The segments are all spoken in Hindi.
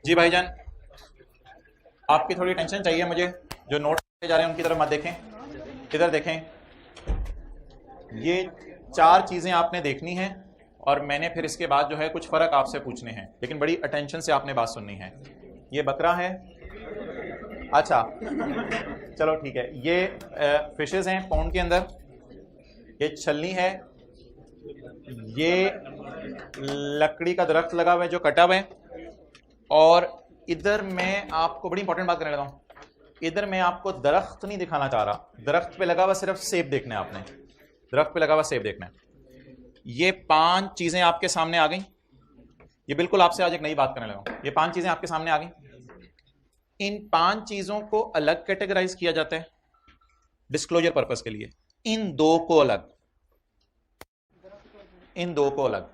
जी भाईजान, आपकी थोड़ी टेंशन चाहिए मुझे। जो नोट जा रहे हैं उनकी तरफ मत देखें, इधर देखें। ये चार चीजें आपने देखनी हैं और मैंने फिर इसके बाद जो है कुछ फर्क आपसे पूछने हैं, लेकिन बड़ी अटेंशन से आपने बात सुननी है। ये बकरा है। अच्छा, चलो ठीक है। ये फिशेस हैं पॉन्ड के अंदर। ये छलनी है। ये लकड़ी का दरख्त लगा हुआ है जो कटा हुआ है। और इधर मैं आपको बड़ी इंपॉर्टेंट बात करने लगा हूं। इधर मैं आपको दरख्त नहीं दिखाना चाह रहा, दरख्त पे लगा हुआ सिर्फ सेब देखना है आपने। दरख्त पे लगा हुआ सेब देखना है। ये पांच चीजें आपके सामने आ गई। ये बिल्कुल आपसे आज एक नई बात करने लगा हूं। ये पांच चीजें आपके सामने आ गई। इन पांच चीजों को अलग कैटेगराइज किया जाता है डिस्क्लोजर पर्पस के लिए। इन दो को अलग, इन दो को अलग।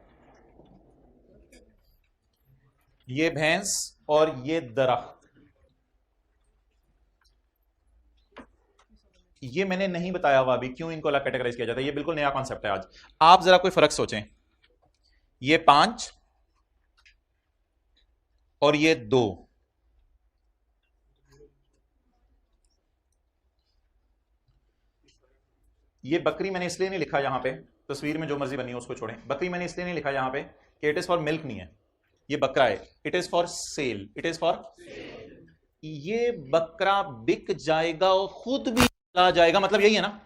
ये भैंस और ये दरख्त, ये मैंने नहीं बताया हुआ अभी क्यों इनको अलग कैटेगराइज किया जाता है। ये बिल्कुल नया कॉन्सेप्ट है आज। आप जरा कोई फर्क सोचें। ये पांच और ये दो। ये बकरी मैंने इसलिए नहीं लिखा यहां पे, तस्वीर में जो मर्जी बनी हो उसको छोड़ें। बकरी मैंने इसलिए नहीं लिखा यहां पे कि इट इज फॉर मिल्क नहीं है। ये बकरा है, it is for sale, it is for. ये बकरा बिक जाएगा और खुद भी चला जाएगा, मतलब यही है ना।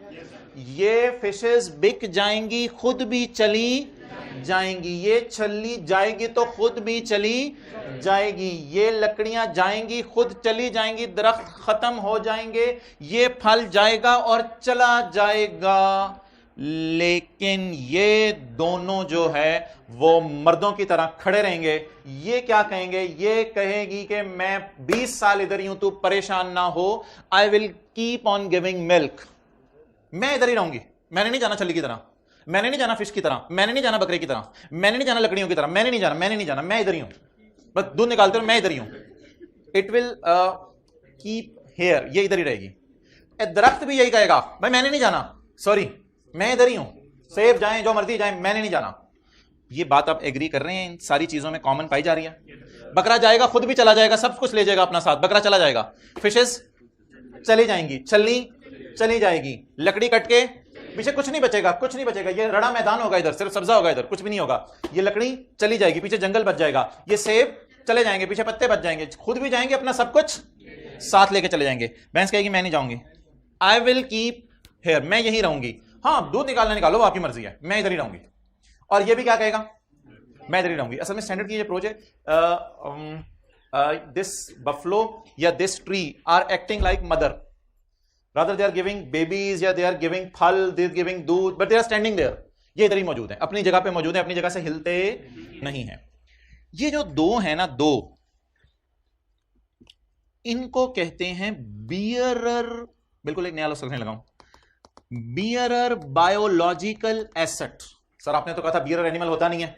ये फिशेस बिक जाएंगी, खुद भी चली जाएंगी। ये छली जाएगी तो खुद भी चली जाएगी। ये लकड़ियां जाएंगी, खुद चली जाएंगी। दरख्त खत्म हो जाएंगे, ये फल जाएगा और चला जाएगा। लेकिन ये दोनों जो है वो मर्दों की तरह खड़े रहेंगे। ये क्या कहेंगे? ये कहेगी कि मैं 20 साल इधर ही हूं, तू परेशान ना हो। I will keep on giving milk. मैं इधर ही रहूंगी, मैंने नहीं जाना छली की तरह, मैंने नहीं जाना फिश की तरह, मैंने नहीं जाना बकरे की तरह, मैंने नहीं जाना लकड़ियों की तरह, मैंने नहीं जाना, मैंने नहीं जाना, मैं इधर ही हूं। बस दूध निकालते रहो, मैं इधर ही हूं। इट विल कीप हेयर, ये इधर ही रहेगी। दरख्त भी यही कहेगा, भाई मैंने नहीं जाना, सॉरी मैं इधर ही हूं। सेब जाएं जो मर्जी जाएं, मैंने नहीं जाना। ये बात आप एग्री कर रहे हैं? इन सारी चीजों में कॉमन पाई जा रही है। बकरा जाएगा, खुद भी चला जाएगा, सब कुछ ले जाएगा अपना साथ, बकरा चला जाएगा। फिशेस चली जाएंगी, छलनी चली जाएगी, लकड़ी कट के पीछे कुछ नहीं बचेगा, कुछ नहीं बचेगा। ये रड़ा मैदान होगा, इधर सिर्फ सब्जा होगा, इधर कुछ भी नहीं होगा। ये लकड़ी चली जाएगी, पीछे जंगल बच जाएगा। ये सेब चले जाएंगे, पीछे पत्ते बच जाएंगे, खुद भी जाएंगे, अपना सब कुछ साथ लेके चले जाएंगे। भैंस कहेगी मैं नहीं जाऊंगी, आई विल कीप हेयर, मैं यही रहूंगी। हाँ, दूध निकालना निकालो, वो आपकी मर्जी है, मैं इधर ही रहूंगी। और ये भी क्या कहेगा? मैं इधर ही रहूंगी। असल में स्टैंडर्ड की ये अप्रोच है। दिस बफलो या this tree are acting like mother, rather they are giving babies या they are giving फल, they are giving दूध, but they are standing there। ये इधर ही मौजूद है, अपनी जगह पे मौजूद है, अपनी जगह से हिलते नहीं है। ये जो दो है ना, दो, इनको कहते हैं बियरर। बिल्कुल एक नया लफ्ज़ लिखने लगा हूं, बियरर बायोलॉजिकल एसेट। सर आपने तो कहा था बियरर एनिमल होता नहीं है,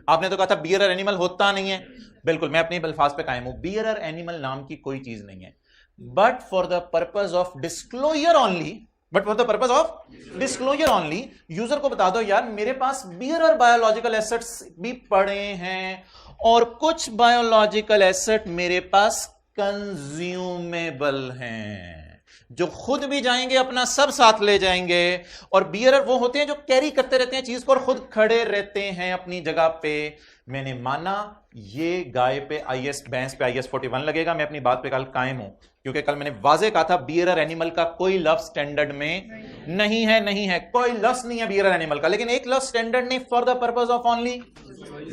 आपने तो कहा था बियरर एनिमल होता नहीं है। बिल्कुल मैं अपने अल्फाज पे कायम हूं, बियरर एनिमल नाम की कोई चीज नहीं है। But for the purpose of disclosure only, but for the purpose of disclosure only, user को बता दो यार मेरे पास बियरर बायोलॉजिकल एसेट्स भी पड़े हैं और कुछ बायोलॉजिकल एसेट मेरे पास कंज्यूमेबल हैं, जो खुद भी जाएंगे, अपना सब साथ ले जाएंगे। और बियरर वो होते हैं जो कैरी करते रहते हैं चीज को और खुद खड़े रहते हैं अपनी जगह पे। मैंने माना ये गाय पे आईएस, भैंस पे आईएस 41 लगेगा, मैं अपनी बात पे कल कायम हूं, क्योंकि कल मैंने वाजे कहा था बियरर एनिमल का कोई लफ्ज स्टैंडर्ड में नहीं है, नहीं है, कोई लफ्ज नहीं है बियरर एनिमल का। लेकिन एक लफ्ज स्टैंडर्ड नहीं, for the purpose of only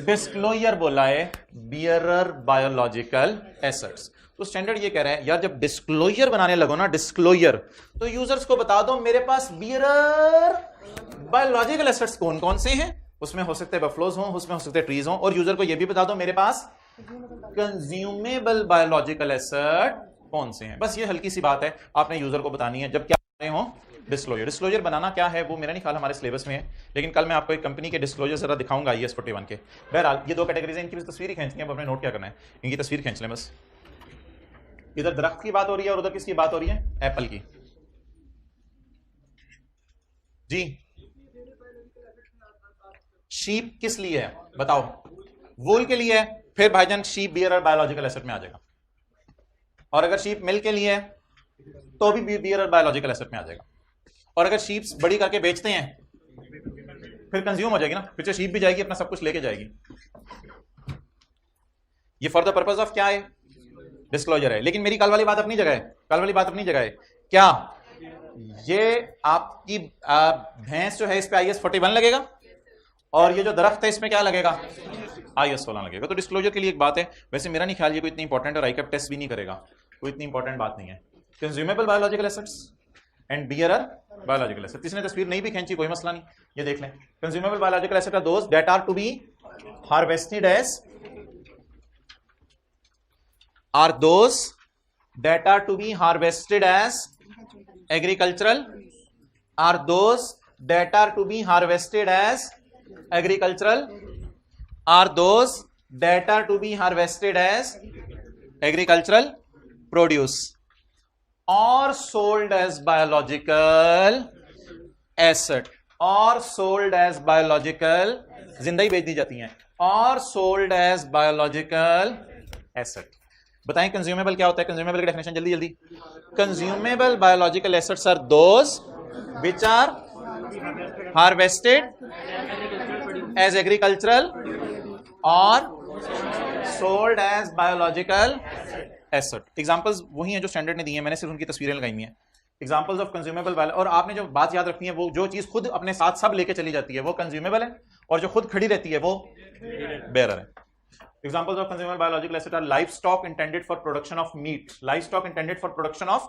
disclosure बोला है, बियरर बायोलॉजिकल एसेट्स। तो स्टैंडर्ड ये कह रहा है यार जब डिस्क्लोजर बनाने लगो ना, डिस्क्लोजर, तो यूजर्स को बता दो मेरे पास बियरर बायोलॉजिकल एसेट्स कौन कौन से हैं। उसमें हो सकते हैं बफलोज हो, उसमें हो सकते हैं ट्रीज हो, और यूजर को यह भी बता दो मेरे पास कंज्यूमेबल बायोलॉजिकल एसेट कौन से हैं। बस ये हल्की सी बात है, आपने यूजर को बतानी है जब क्या कर रहे हो डिस्क्लोजर। डिस्क्लोजर बनाना क्या है वो मेरा नहीं ख्याल हमारे सिलेबस में है, लेकिन कल मैं आपको एक कंपनी के डिस्क्लोजर जरा दिखाऊंगा आईएस 41 के। बहरहाल ये दो कैटेगरीज हैं, इनकी भी तस्वीर ही खींचनी है, अब अपने नोट क्या करना है, इनकी तस्वीर खींच लें बस। इधर दरख्त की बात हो रही है और उधर किसकी बात हो रही है? एप्पल की। जी, शीप किस लिए है बताओ? वूल के लिए है, फिर भाईजान शीप, बियर और बायोलॉजिकल एसेट में आ जाएगा। और अगर शीप मिल्क के लिए है तो भी बियर और बायोलॉजिकल एसेट में आ जाएगा। और अगर शीप बड़ी करके बेचते हैं फिर कंज्यूम हो जाएगी ना, फिर से शीप भी जाएगी, अपना सब कुछ लेके जाएगी। ये फॉर द पर्पज ऑफ क्या है? डिस्क्लोजर है। लेकिन मेरी कल वाली बात अपनी जगह है, कल वाली बात अपनी जगह है। क्या ये आपकी भैंस जो है इस पे IS 41 लगेगा और ये जो दरख्त है इसमें क्या लगेगा? IS 16 लगेगा। तो डिस्क्लोजर के लिए एक बात है। वैसे मेरा नहीं ख्याल ये कोई इतनी इंपॉर्टेंट और ICAP टेस्ट भी नहीं करेगा, कोई इतनी इंपॉर्टेंट बात नहीं है। Consumable biological assets and bearer biological assets. इसने तस्वीर नहीं भी खींची कोई मसला नहीं, ये देख लें। Consumable biological asset are those that are to be harvested as are those that are to be harvested as agricultural, are those that are to be harvested as agricultural, are those that are to be harvested as agricultural produce or sold as biological asset, or sold as biological, जिंदा ही बेच दी जाती हैं, or sold as biological asset। बताएं कंज्यूमेबल क्या होता है? कंज्यूमेबल की डेफिनेशन जल्दी जल्दी। Consumable biological assets are those which are harvested as agricultural और sold as biological asset. Examples वही हैं जो स्टैंडर्ड ने दी हैं, मैंने सिर्फ उनकी तस्वीरें लगाई हैं। Examples of consumable. और आपने जो बात याद रखनी है, वो जो चीज खुद अपने साथ सब लेके चली जाती है वो कंज्यूमेबल है, और जो खुद खड़ी रहती है वो बेयरर है। Examples of consumable biological asset are livestock intended for production of meat. Livestock intended for production of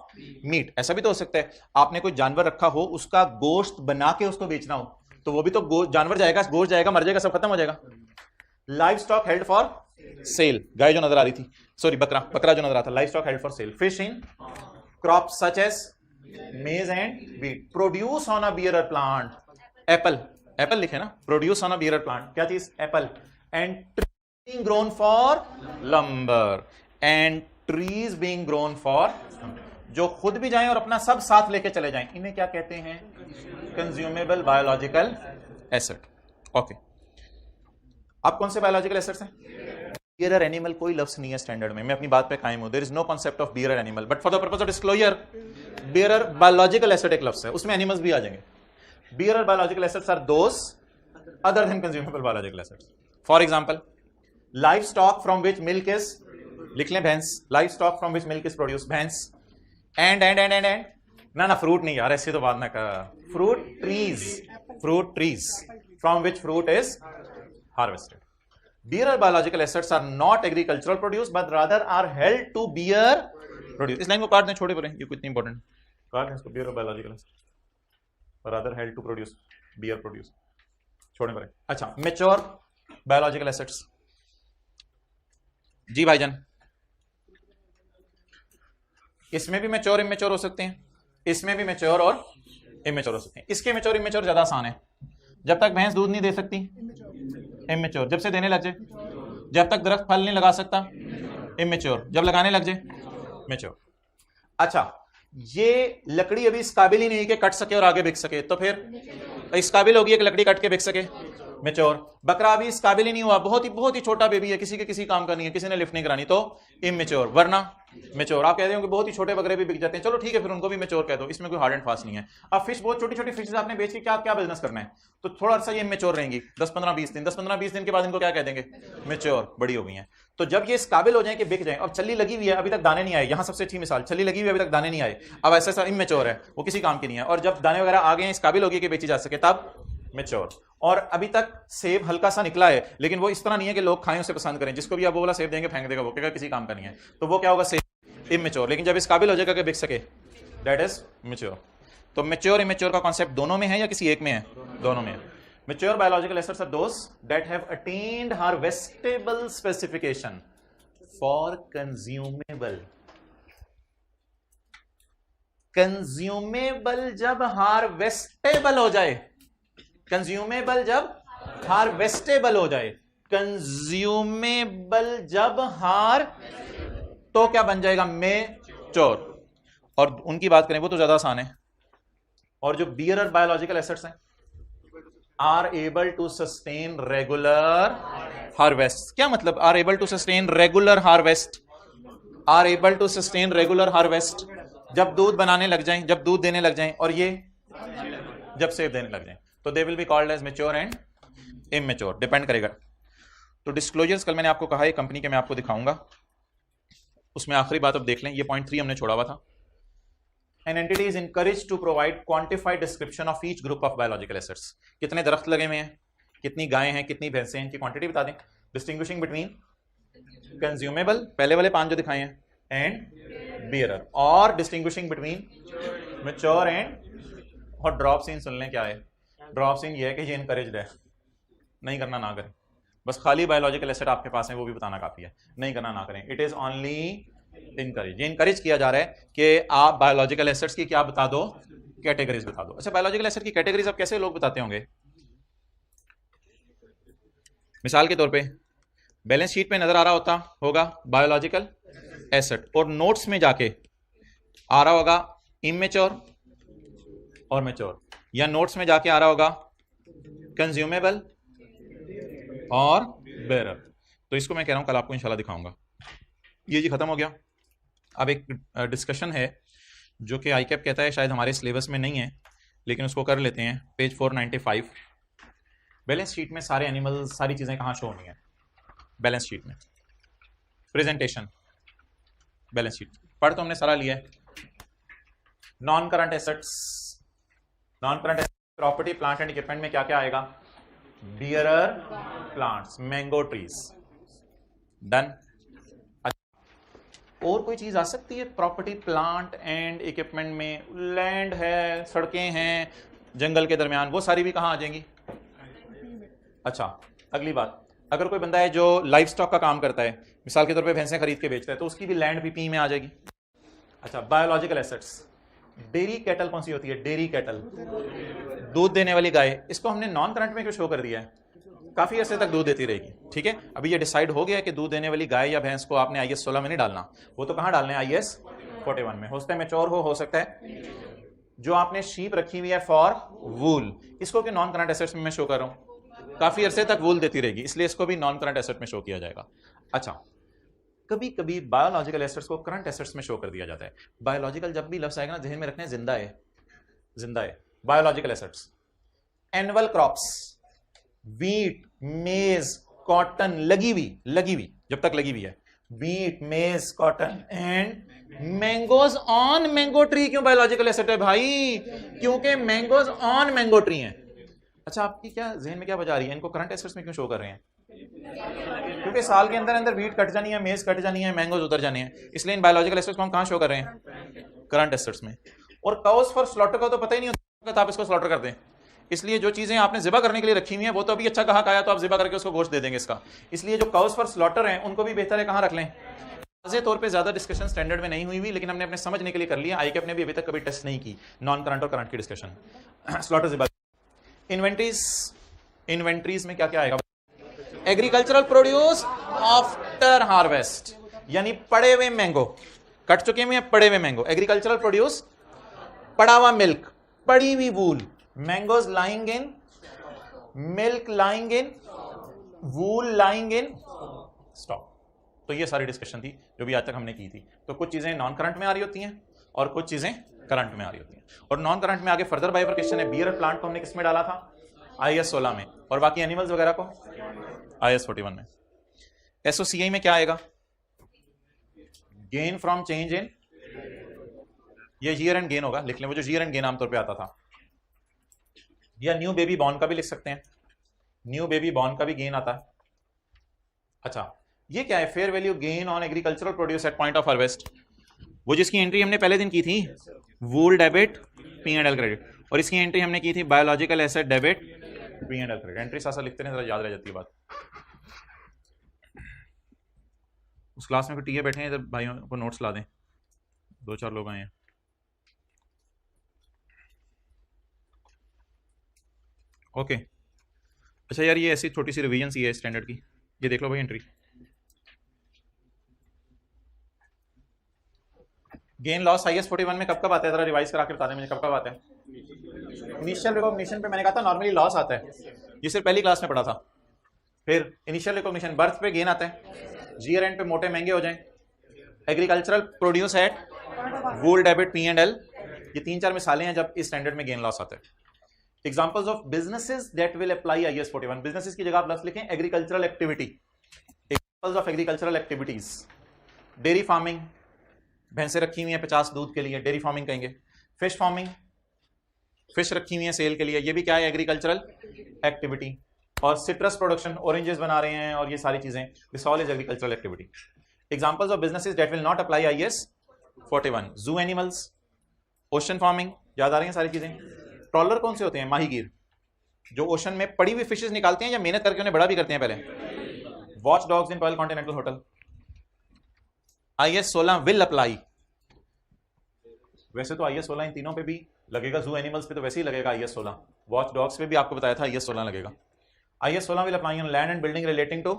meat. ऐसा भी तो हो सकता है आपने कोई जानवर रखा हो, उसका गोश्त बना के उसको बेचना हो, तो वो भी तो जानवर जाएगा, गोश्त जाएगा, मर जाएगा, सब खत्म हो जाएगा। Livestock held for sale. गाय जो नजर आ रही थी, सॉरी बकरा जो नजर आता था। Livestock held for sale. Fish in crops such as maize and wheat. Produce on a bearer plant. Apple लिखे ना, produce on a bearer plant. क्या चीज? Apple. And being grown for lumber, and trees being grown for, जो खुद भी जाएं और अपना सब साथ लेके चले जाएं, इन्हें क्या कहते हैं? Consumable biological asset. ओके, आप कौन से बायोलॉजिकल एसेट्स हैं? बियरर एनिमल कोई लफ्ज नहीं है स्टैंडर्ड में, मैं अपनी बात पे कायम हूं। There is no concept of bearer animal, but for the purpose of disclosure bearer biological asset एक लफ्ज है, उसमें एनिमल्स भी आ जाएंगे। Bearer biological assets are those other than consumable biological assets. For example, livestock from which milk is, लिख लें भैंस, livestock from which milk is produced, भैंस। and ना fruit नहीं यार, ऐसे तो बात ना कर। fruit trees from which fruit is harvested. Bearer biological assets are not agricultural produce but rather are held to bear produce। इस लाइन को काट दें, छोड़े पड़े, ये कुछ इंपॉर्टेंट, काट दें इसको। bearer biological assets rather held to produce bear produce, छोड़े पड़े। अच्छा, mature biological assets जी भाईजान, इसमें भी मैच्योर इमेच्योर हो सकते हैं, इसमें भी मैच्योर और इमेच्योर हो सकते हैं। इसके मैच्योर इमेच्योर ज्यादा आसान है। जब तक भैंस दूध नहीं दे सकती इमेच्योर, जब से देने लग जाए, जब तक दरख्त फल नहीं लगा सकता इमेच्योर, जब लगाने लग जाए मैच्योर। अच्छा, ये लकड़ी अभी इस काबिल ही नहीं कि कट सके और आगे बिक सके, तो फिर इस काबिल होगी कि लकड़ी कट के बिक सके, मैच्योर। बकरा अभी इस काबिल ही नहीं हुआ, बहुत ही छोटा बेबी है, किसी काम का नहीं है, किसी ने लिफ्ट नहीं करानी, तो इमेच्योर। वरना मैच्योर। आप कहते हो कि बहुत ही छोटे बकरे भी बिक जाते हैं, चलो ठीक है, फिर उनको भी मैच्योर कह दो, इसमें कोई हार्ड एंड फास्ट नहीं है। अब फिश, बहुत छोटी छोटी फिशेस आपने बेच के क्या बिजनेस करना है, तो थोड़ा सा ये मैच्योर रहेंगी, 10-15-20 दिन, 10-15-20 दिन के बाद इनको क्या कह देंगे? मैच्योर, बड़ी हो गई हैं। तो जब ये इस काबिल हो जाए कि बिक जाए, अब छल्ली लगी हुई है, अभी तक दाने नहीं आए, यहां सबसे अच्छी मिसाल, छल्ली लगी हुई है, अभी तक दाने नहीं आए, अब ऐसा इमेच्योर है, वो किसी काम की नहीं है। और जब दाने वगैरह आ गए, इस काबिल हो गई कि बेची जा सके, तब मैच्योर। और अभी तक सेब हल्का सा निकला है, लेकिन वो इस तरह नहीं है कि लोग खाएं, उसे पसंद करें, जिसको भी आप वो वाला सेब देंगे फेंक देगा, वो कहेगा किसी काम का नहीं है, तो वो क्या होगा? सेब इमेच्योर। लेकिन जब इस काबिल हो जाएगा कि बिक सके, दैट इज मैच्योर। तो मैच्योर इमेच्योर का कॉन्सेप्ट दोनों में है या किसी एक में है? दोनों में है। Mature biological assets are those that have attained harvestable specification for consumable. Consumable जब हार्वेस्टेबल हो जाए, कंज्यूमेबल जब हार्वेस्टेबल हो जाए, कंज्यूमेबल जब तो क्या बन जाएगा? मैच्योर। और उनकी बात करें वो तो ज्यादा आसान है। और जो बियरर बायोलॉजिकल एसेट्स हैं are able to sustain regular harvest. क्या मतलब are able to sustain regular harvest? Are able to sustain regular harvest जब दूध बनाने लग जाएं, जब दूध देने लग जाएं, और ये जब सेब देने लग जाएं, तो they will be called as mature and immature, depend करेगा। तो डिस्क्लोजर्स कल मैंने आपको कहा है कंपनी के, मैं आपको दिखाऊंगा, उसमें आखिरी बात अब देख लें, ये पॉइंट 3 हमने छोड़ा हुआ था। An entity is encouraged to provide quantified description of each group of biological assets. कितने दरख्त लगे हुए हैं, कितनी गायें हैं, कितनी भैंसें हैं, इनकी क्वांटिटी बता दें। डिस्टिंग्विशिंग बिटवीन कंज्यूमेबल, पहले वाले 5 जो दिखाए हैं, एंड बियरर, और डिस्टिंग्विशिंग बिटवीन मैच्योर एंड, और ड्रॉप सीन सुन लें क्या है। ड्रॉप सीन ये है कि ये इनकरेज्ड है, नहीं करना ना करें, बस खाली बायोलॉजिकल एसेट आपके पास है वो भी बताना काफी है, नहीं करना ना करें। इट इज ओनली इनकरेज, ये इनकरेज किया जा रहा है कि आप बायोलॉजिकल एसेट्स की क्या बता दो, कैटेगरीज बता दो। अच्छा, बायोलॉजिकल एसेट की कैटेगरीज अब कैसे लोग बताते होंगे? मिसाल के तौर पे बैलेंस शीट पे नजर आ रहा होता होगा बायोलॉजिकल एसेट, और नोट्स में जाके आ रहा होगा इमेच्योर और मैच्योर, या नोट्स में जाके आ रहा होगा कंज्यूमेबल और बेरर। तो इसको मैं कह रहा हूं कल आपको इंशाल्लाह दिखाऊंगा। ये जी खत्म हो गया। अब एक डिस्कशन है जो कि आईकैप कहता है शायद हमारे सिलेबस में नहीं है, लेकिन उसको कर लेते हैं। पेज 495, बैलेंस शीट में सारे एनिमल, सारी चीजें कहाँ शो होनी है? बैलेंस शीट में, प्रेजेंटेशन, बैलेंस शीट पढ़ तो हमने सारा लिया है। Non current assets, non current assets property plant and equipment में क्या क्या आएगा? Bearer plants, mango trees, done. और कोई चीज आ सकती है प्रॉपर्टी प्लांट एंड इक्विपमेंट में? लैंड है, सड़कें हैं जंगल के दरमियान, वो सारी भी कहां आ जाएंगी? अच्छा, अगली बात, अगर कोई बंदा है जो लाइफ स्टॉक का काम करता है, मिसाल के तौर पे भैंसें खरीद के बेचता है, तो उसकी भी लैंड पीपी में आ जाएगी। अच्छा, बायोलॉजिकल एसेट्स, डेयरी कैटल कौन सी होती है? डेयरी कैटल, दूध देने वाली गाय, इसको हमने नॉन करंट में क्यों शो कर दिया है? काफी अर्से तक दूध देती रहेगी, ठीक है। अभी ये डिसाइड हो गया है कि दूध देने वाली गाय या भैंस को आपने IS 16 में नहीं डालना, वो तो कहां डालना है? IS 41 में। हो सकता है मैच्योर हो सकता है। जो आपने शीप रखी हुई है फॉर वूल, इसको भी नॉन करंट एसेट्स में मैं शो कर रहा हूं, काफी अरसे तक वूल देती रहेगी, इसलिए इसको भी नॉन करंट एसेट में शो किया जाएगा। अच्छा, कभी कभी बायोलॉजिकल एसेट्स को करंट एसेट्स में शो कर दिया जाता है। बायोलॉजिकल जब भी लफ्ज आएगा ना, जहन में रखना है जिंदा है, जिंदा है। Biological assets, annual crops, wheat, मेज, कॉटन, लगी हुई जब तक लगी हुई है, वीट, मेज, cotton and mangoes on mango tree. क्यों बायोलॉजिकल एसेट है भाई? क्योंकि मैंगोज ऑन मैंगो ट्री हैं। अच्छा, आपकी क्या जहन में क्या बजा रही है? इनको करंट एसेट्स में क्यों शो कर रहे हैं? क्योंकि साल के अंदर अंदर वीट कट जानी है, मेज कट जानी है, मैंगोज उतर जाने हैं, इसलिए इन बायोलॉजिकल एसेट्स को हम कहां शो कर रहे हैं? करंट एसेट्स में। और काउस फॉर स्लॉटर का तो पता ही नहीं होता आप इसको स्लॉटर करते हैं, इसलिए जो चीजें आपने ज़िबा करने के लिए रखी हुई हैं वो तो अभी अच्छा कहा खाया तो आप ज़िबा करके उसको गोश्त दे देंगे इसका, इसलिए जो काउस फॉर स्लॉटर हैं उनको भी बेहतर है कहां रख लें? वाज़े तौर पे ज्यादा डिस्कशन स्टैंडर्ड में नहीं हुई, लेकिन हमने अपने समझने के लिए कर लिया। आईकैप ने भी अभी तक कभी टेस्ट नहीं की नॉन करंट और करंट की डिस्कशन। स्लॉटर ज़िबा। इन्वेंट्रीज, इन्वेंट्रीज में क्या क्या आएगा? एग्रीकल्चरल प्रोड्यूस आफ्टर हार्वेस्ट, यानी पड़े हुए मैंगो, कट चुके हुए पड़े हुए मैंगो। एग्रीकल्चरल प्रोड्यूस, पड़ा हुआ मिल्क, पड़ी हुई wool, mangoes lying in, milk lying in, wool lying in stock. तो ये सारी डिस्कशन थी जो भी आज तक हमने की थी। तो कुछ चीजें नॉन करंट में आ रही होती हैं और कुछ चीजें करंट में आ रही होती हैं। और नॉन करंट में आगे फर्दर बाइफरकेशन है। बियर प्लांट को हमने किस में डाला था? IS 16 में, और बाकी एनिमल्स वगैरह को IS 41 में। SOCI में क्या आएगा? गेन फ्रॉम चेंज इन, ये ईयर एंड गेन होगा, लिख लें वो जो ईयर एंड गेन आमतौर पे आता था, या न्यू बेबी बॉर्न का भी लिख सकते हैं, न्यू बेबी बॉर्न का भी गेन आता है। अच्छा, ये क्या है? Fair value gain on agricultural produce at point of harvest, वो जिसकी एंट्री हमने पहले दिन की थी, वूल डेबिट P&L क्रेडिट, और इसकी एंट्री हमने की थी biological asset debit P&L credit. Entry साथ साथ लिखते हैं, जरा याद रह जाती है बात। उस क्लास में फिर टीए बैठे हैं, इधर भाइयों को नोट्स ला दें, 2-4 लोग आए हैं। ओके, अच्छा यार, ये ऐसी छोटी सी रिवीजन सी है स्टैंडर्ड की, ये देख लो भाई। एंट्री गेन लॉस IAS 41 में कब कब आता है, जरा रिवाइज करा के बता दें मुझे कब कब आता है। इनिशियल रिकॉग्निशन पे मैंने कहा था नॉर्मली लॉस आता है, ये सिर्फ पहली क्लास में पढ़ा था। फिर इनिशियल रिकॉग्निशन बर्थ पे गेन आता है, जीयर एंड पे मोटे महंगे हो जाएं, agricultural produce at wool debit P&L, ये 3-4 मिसालें हैं जब इस स्टैंडर्ड में गेन लॉस आता है। Examples of businesses that will apply IAS 41, businesses की जगह आप लफ्ज लिखें agricultural activity. Examples of agricultural activities, dairy farming, भैंसें रखी हुई हैं 50 दूध के लिए, डेयरी फार्मिंग कहेंगे। फिश फार्मिंग, फिश रखी हुई है सेल के लिए, ये भी क्या है, एग्रीकल्चरल एक्टिविटी। और सिट्रस प्रोडक्शन, ऑरेंजेस बना रहे हैं और ये सारी चीजें, this all is agricultural activity. Examples of businesses that will not apply IAS 41, जू एनिमल्स, ओशन फार्मिंग, याद आ रही हैं सारी चीजें। ट्रॉलर कौन से होते हैं, माहीगीर, जो ओशन में पड़ी हुई फिशेस निकालते हैं या मेहनत करके उन्हें बड़ा भी करते हैं पहले। Watch dogs in royal continental hotel, IAS 16 will apply. वैसे तो IAS 16 इन तीनों पे भी लगेगा, जू एनिमल्स पे तो वैसे ही लगेगा IAS 16, वॉच डॉग्स पे भी आपको बताया था IAS 16 लगेगा। IAS 16 will apply on land and building relating to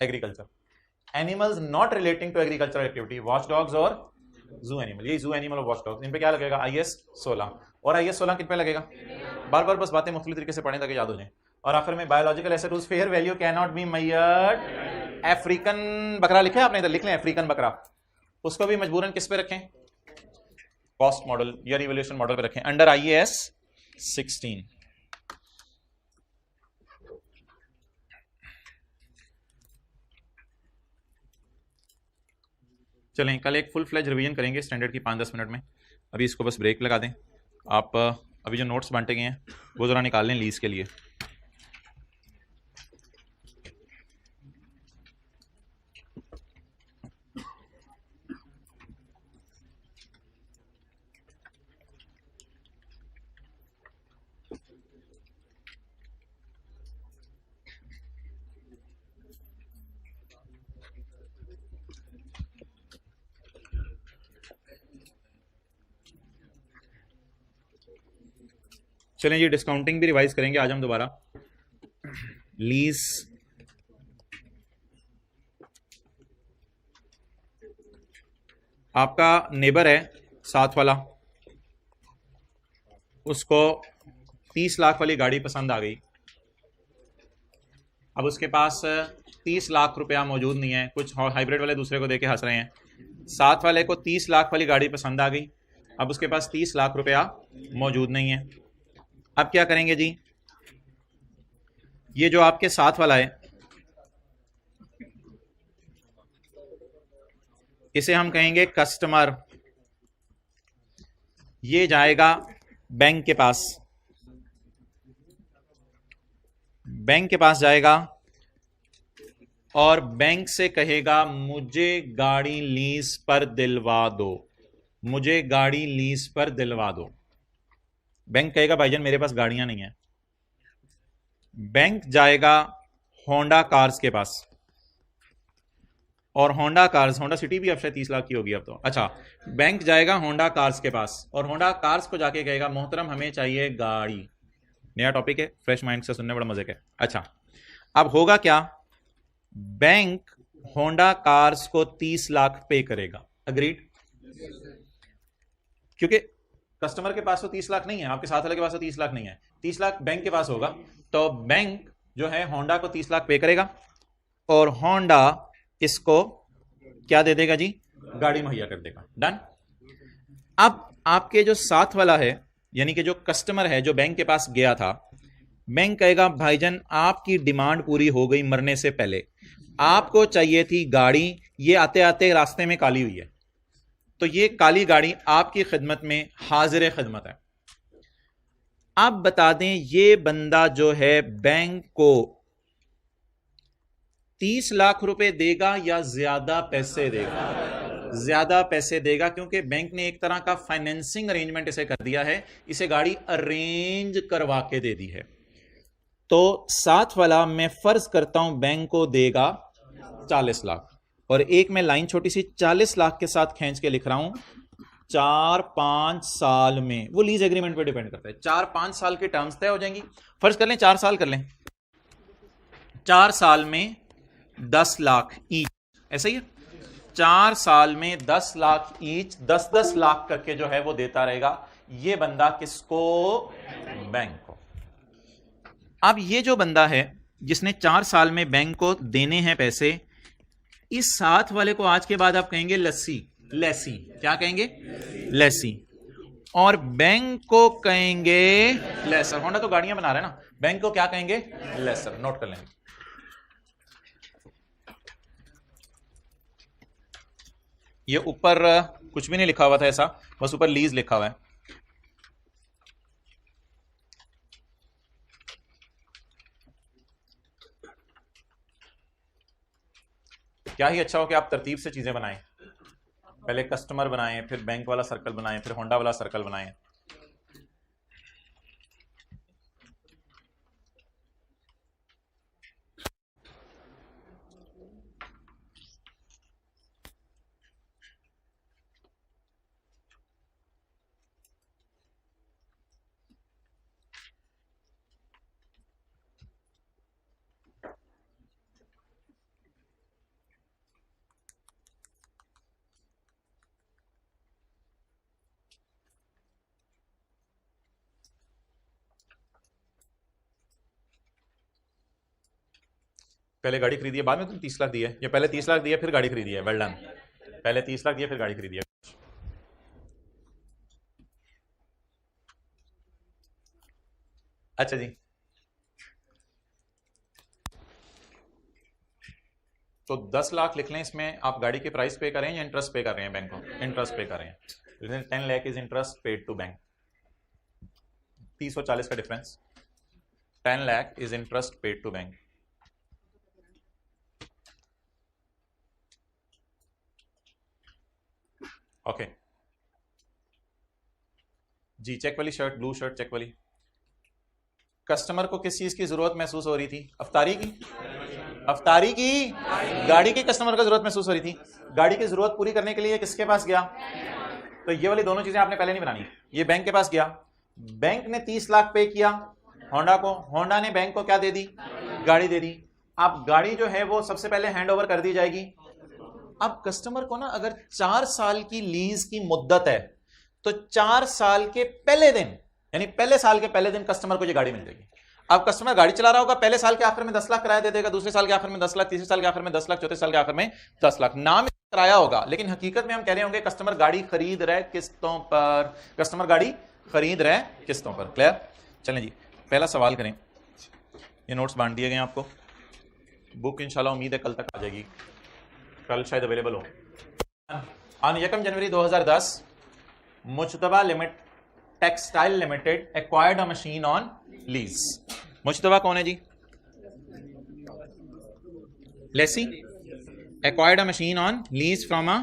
agriculture, animals not relating to agricultural activity, watch dogs और जू एनिमल, ये जू एनिमल और वॉच डॉग्स, इन पे क्या लगेगा IAS 16। और IAS 16 किन पे लगेगा, बार बार बस बातें मुख्तलिफ तरीके से पढ़ें ताकि याद हो जाए। और आखिर में biological asset whose fair value can not be measured, African बकरा लिखे आपने इधर, लिख लें अफ्रीकन बकरा, उसको भी मजबूरन किस पे रखें, कॉस्ट मॉडल या रिवोल्यूशन मॉडल पे रखें, अंडर IAS 16। चलें कल एक फुल फ्लैज रिवीजन करेंगे स्टैंडर्ड की 5-10 मिनट में, अभी इसको बस ब्रेक लगा दें। आप अभी जो नोट्स बांटे गए हैं वो ज़रा निकाल लें लीज के लिए। चलें जी, डिस्काउंटिंग भी रिवाइज करेंगे आज हम दोबारा। लीज आपका नेबर है साथ वाला, उसको 30 लाख वाली गाड़ी पसंद आ गई, अब उसके पास 30 लाख रुपया मौजूद नहीं है, कुछ हाइब्रिड वाले दूसरे को देके हंस रहे हैं। साथ वाले को 30 लाख वाली गाड़ी पसंद आ गई, अब उसके पास 30 लाख रुपया मौजूद नहीं है। अब क्या करेंगे जी, ये जो आपके साथ वाला है इसे हम कहेंगे कस्टमर, ये जाएगा बैंक के पास, बैंक के पास जाएगा और बैंक से कहेगा मुझे गाड़ी लीज पर दिलवा दो, मुझे गाड़ी लीज पर दिलवा दो। बैंक कहेगा भाईजान मेरे पास गाड़ियां नहीं है। बैंक जाएगा होंडा कार्स के पास, और होंडा कार्स, होंडा सिटी भी अब शायद 30 लाख की होगी अब तो, अच्छा बैंक जाएगा होंडा कार्स के पास और होंडा कार्स को जाके कहेगा मोहतरम हमें चाहिए गाड़ी। नया टॉपिक है, फ्रेश माइंड से सुनने बड़ा मजे का है। अच्छा अब होगा क्या, बैंक होंडा कार्स को 30 लाख पे करेगा, अग्रीड, क्योंकि कस्टमर के पास तो 30 लाख नहीं है, आपके साथ वाले के पास तो 30 लाख नहीं है, 30 लाख बैंक के पास होगा, तो बैंक जो है होंडा को 30 लाख पे करेगा और होंडा इसको क्या दे देगा जी, गाड़ी मुहैया कर देगा। डन। अब आपके जो साथ वाला है यानी कि जो कस्टमर है जो बैंक के पास गया था, बैंक कहेगा भाईजान आपकी डिमांड पूरी हो गई मरने से पहले, आपको चाहिए थी गाड़ी, ये आते आते रास्ते में काली हुई है, तो ये काली गाड़ी आपकी खिदमत में हाजिर खिदमत है। आप बता दें ये बंदा जो है बैंक को 30 लाख रुपए देगा या ज्यादा पैसे देगा, ज्यादा पैसे देगा, क्योंकि बैंक ने एक तरह का फाइनेंसिंग अरेंजमेंट इसे कर दिया है, इसे गाड़ी अरेंज करवा के दे दी है। तो साथ वाला मैं फर्ज करता हूं बैंक को देगा 40 लाख, और एक मैं लाइन छोटी सी 40 लाख के साथ खींच के लिख रहा हूं 4-5 साल में, वो लीज एग्रीमेंट पे डिपेंड करता है, 4-5 साल के टर्म्स तय हो जाएंगी। फर्ज कर लें 4 साल कर लें, 4 साल में 10 लाख ईच, ऐसा ही है, 4 साल में 10 लाख ईच 10-10 लाख करके जो है वो देता रहेगा। ये बंदा किसको? बैंक को। अब ये जो बंदा है जिसने 4 साल में बैंक को देने हैं पैसे, इस साथ वाले को आज के बाद आप कहेंगे लस्सी, लेसी। क्या कहेंगे? लेसी। और बैंक को कहेंगे लेसर। होंडा तो गाड़ियां बना रहे हैं ना, बैंक को क्या कहेंगे? लेसर। नोट कर लेंगे। ये ऊपर कुछ भी नहीं लिखा हुआ था ऐसा, बस ऊपर लीज लिखा हुआ है। क्या ही अच्छा हो कि आप तरतीब से चीजें बनाएं, पहले कस्टमर बनाएं, फिर बैंक वाला सर्कल बनाएं, फिर होंडा वाला सर्कल बनाएं। पहले गाड़ी खरीदी है, बाद में तुम 30 लाख दिए, या पहले 30 लाख दिए फिर गाड़ी खरीदी है? Well done. पहले 30 लाख दिए फिर गाड़ी खरीदी है। अच्छा जी, तो 10 लाख लिख लें, इसमें आप गाड़ी की प्राइस पे करें या इंटरेस्ट पे कर रहे हैं बैंक को? इंटरेस्ट पे कर रहे हैं। 10 lakh is interest paid to bank. 30 और 40 का difference. 10 lakh is interest paid to bank. Okay जी, चेक वाली शर्ट, ब्लू शर्ट चेक वाली। कस्टमर को किस चीज की जरूरत महसूस हो रही थी? अफ्तारी की? अफ्तारी की? गाड़ी की कस्टमर को जरूरत महसूस हो रही थी। गाड़ी की जरूरत पूरी करने के लिए किसके पास गया? तो ये वाली दोनों चीजें आपने पहले नहीं बनानी। ये बैंक के पास गया, बैंक ने 30 लाख पे किया होंडा को, होंडा ने बैंक को क्या दे दी? गाड़ी दे दी। अब गाड़ी जो है वो सबसे पहले हैंड ओवर कर दी जाएगी। अब कस्टमर को ना अगर 4 साल की लीज की मुद्दत है तो 4 साल के पहले दिन, यानी पहले साल के पहले दिन कस्टमर को ये गाड़ी मिल जाएगी। अब कस्टमर गाड़ी चला रहा होगा, पहले साल के आखिर में 10 लाख किराया दे देगा, दूसरे साल के आखिर में 10 लाख, तीसरे साल के आखिर में 10 लाख, चौथे साल के आखिर में 10 लाख। नाम किराया होगा, लेकिन हकीकत में हम कह रहे होंगे कस्टमर गाड़ी खरीद रहे किस्तों पर। कस्टमर गाड़ी खरीद रहे किस्तों पर। क्लियर? चलें जी, पहला सवाल करें। ये नोट्स बांट दिए गए आपको, बुक इंशाल्लाह उम्मीद है कल तक आ जाएगी, कल शायद अवेलेबल हो। ऑन 1 जनवरी 2010 मुश्तबा limit textile limited acquired a machine on lease. मुश्तबा कौन है जी? Lessee. Acquired a machine on lease from a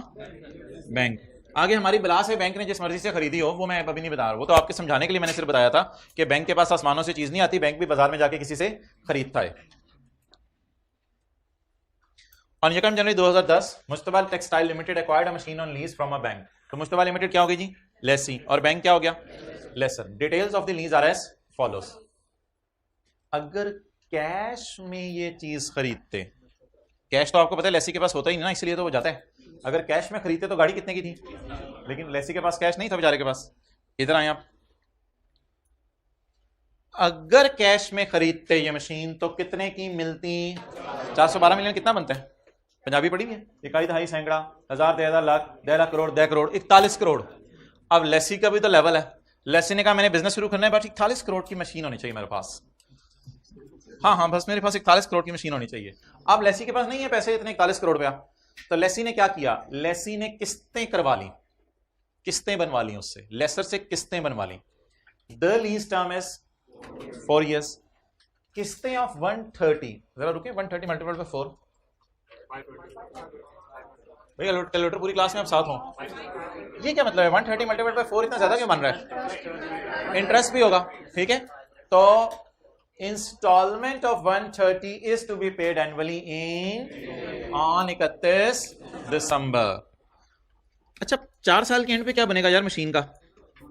bank. आगे हमारी बिलास है, बैंक ने जिस मर्जी से खरीदी हो वो मैं अभी नहीं बता रहा, वो तो आपके समझाने के लिए मैंने सिर्फ बताया था कि बैंक के पास आसमानों से चीज नहीं आती, बैंक भी बाजार में जाके किसी से खरीदता है। On 1 January 2010 Mushtaba textile limited acquired a machine on lease from a bank. तो मुश्तबा लिमिटेड क्या होगी जी? लेसी। और बैंक क्या हो गया? Lessor. Details of the lease are as follows. अगर कैश में ये चीज खरीदते, कैश तो आपको पता है लेसी के पास होता ही नहीं ना, इसलिए तो वो जाता है। अगर कैश में खरीदते तो गाड़ी कितने की थी? लेकिन लेसी के पास कैश नहीं था बेचारे के पास। इधर आए आप, अगर कैश में खरीदते ये मशीन तो कितने की मिलती? 412 मिलियन। कितना बनता है? पंजाबी पढ़ी है, इकाई दहाई सैकड़ा, हजार, 10,000, लाख, 10 लाख, करोड़, 10 करोड़, 41 करोड़। अब लेसी का भी तो लेवल है। लेसी ने कहा मैंने बिजनेस शुरू करना है, बस 41 करोड़ की मशीन होनी चाहिए मेरे पास। हाँ, बस मेरे पास 41 करोड़ की मशीन होनी चाहिए। अब लेसी के पास नहीं है पैसे इतने 41 करोड़ रुपया, तो लेसी ने क्या किया? लेसी ने किस्तें करवा ली, किस्तें बनवा ली उससे, लेसर से किस्तें बनवा ली। The lease term is 4 years। किस्तें ऑफ 130, जरा रुके, 130 मल्टीप्लाइड बाय 4। भैया कैलकुलेटर पूरी क्लास में आप साथ हो। ये क्या मतलब है? 130 मल्टीप्लाइड बाय 4 इतना ज्यादा क्यों बन रहा है? इंटरेस्ट भी होगा, ठीक है। तो installment of 130 is to be paid annually in on 31 दिसंबर। अच्छा, 4 साल के एंड पे क्या बनेगा यार मशीन का?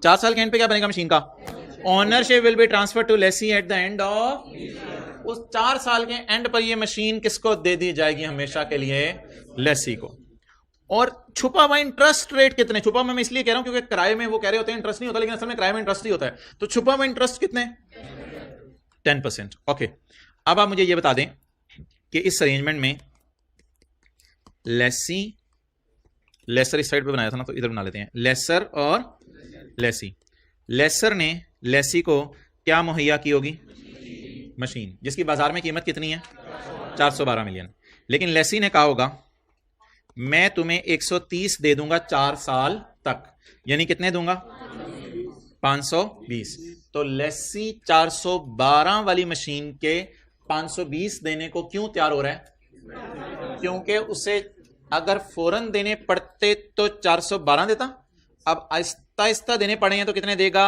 4 साल के एंड पे क्या बनेगा मशीन का? Ownership will be transfer to lessee at the end of. उस 4 साल के एंड पर ये मशीन किसको दे दी जाएगी? हमेशा के लिए लेसी को। और छुपा हुआ इंटरेस्ट रेट कितने, छुपा हुआ मैं इसलिए कह रहा हूं क्योंकि किराए में वो कह रहे होते हैं इंटरेस्ट नहीं होता, लेकिन असल में किराए में इंटरेस्ट ही होता है। तो छुपा हुआ इंटरेस्ट कितने, 10%। ओके, अब आप मुझे ये बता दें कि इस अरेंजमेंट में लेसी, लेसर इस साइड पे बनाया था ना, तो इधर बना लेते हैं, लेसर और लेसी। लेसर ने लेसी को क्या मुहैया की होगी, मशीन, जिसकी बाजार में कीमत कितनी है, 412 मिलियन। लेकिन लेसी ने कहा होगा मैं तुम्हें 130 दे दूंगा 4 साल तक, यानी कितने दूंगा, 520। तो लेसी 412 वाली मशीन के 520 देने को क्यों तैयार हो रहा है, क्योंकि उसे अगर फौरन देने पड़ते तो 412 देता, अब आहिस्ता आहिस्ता देने पड़े हैं तो कितने देगा,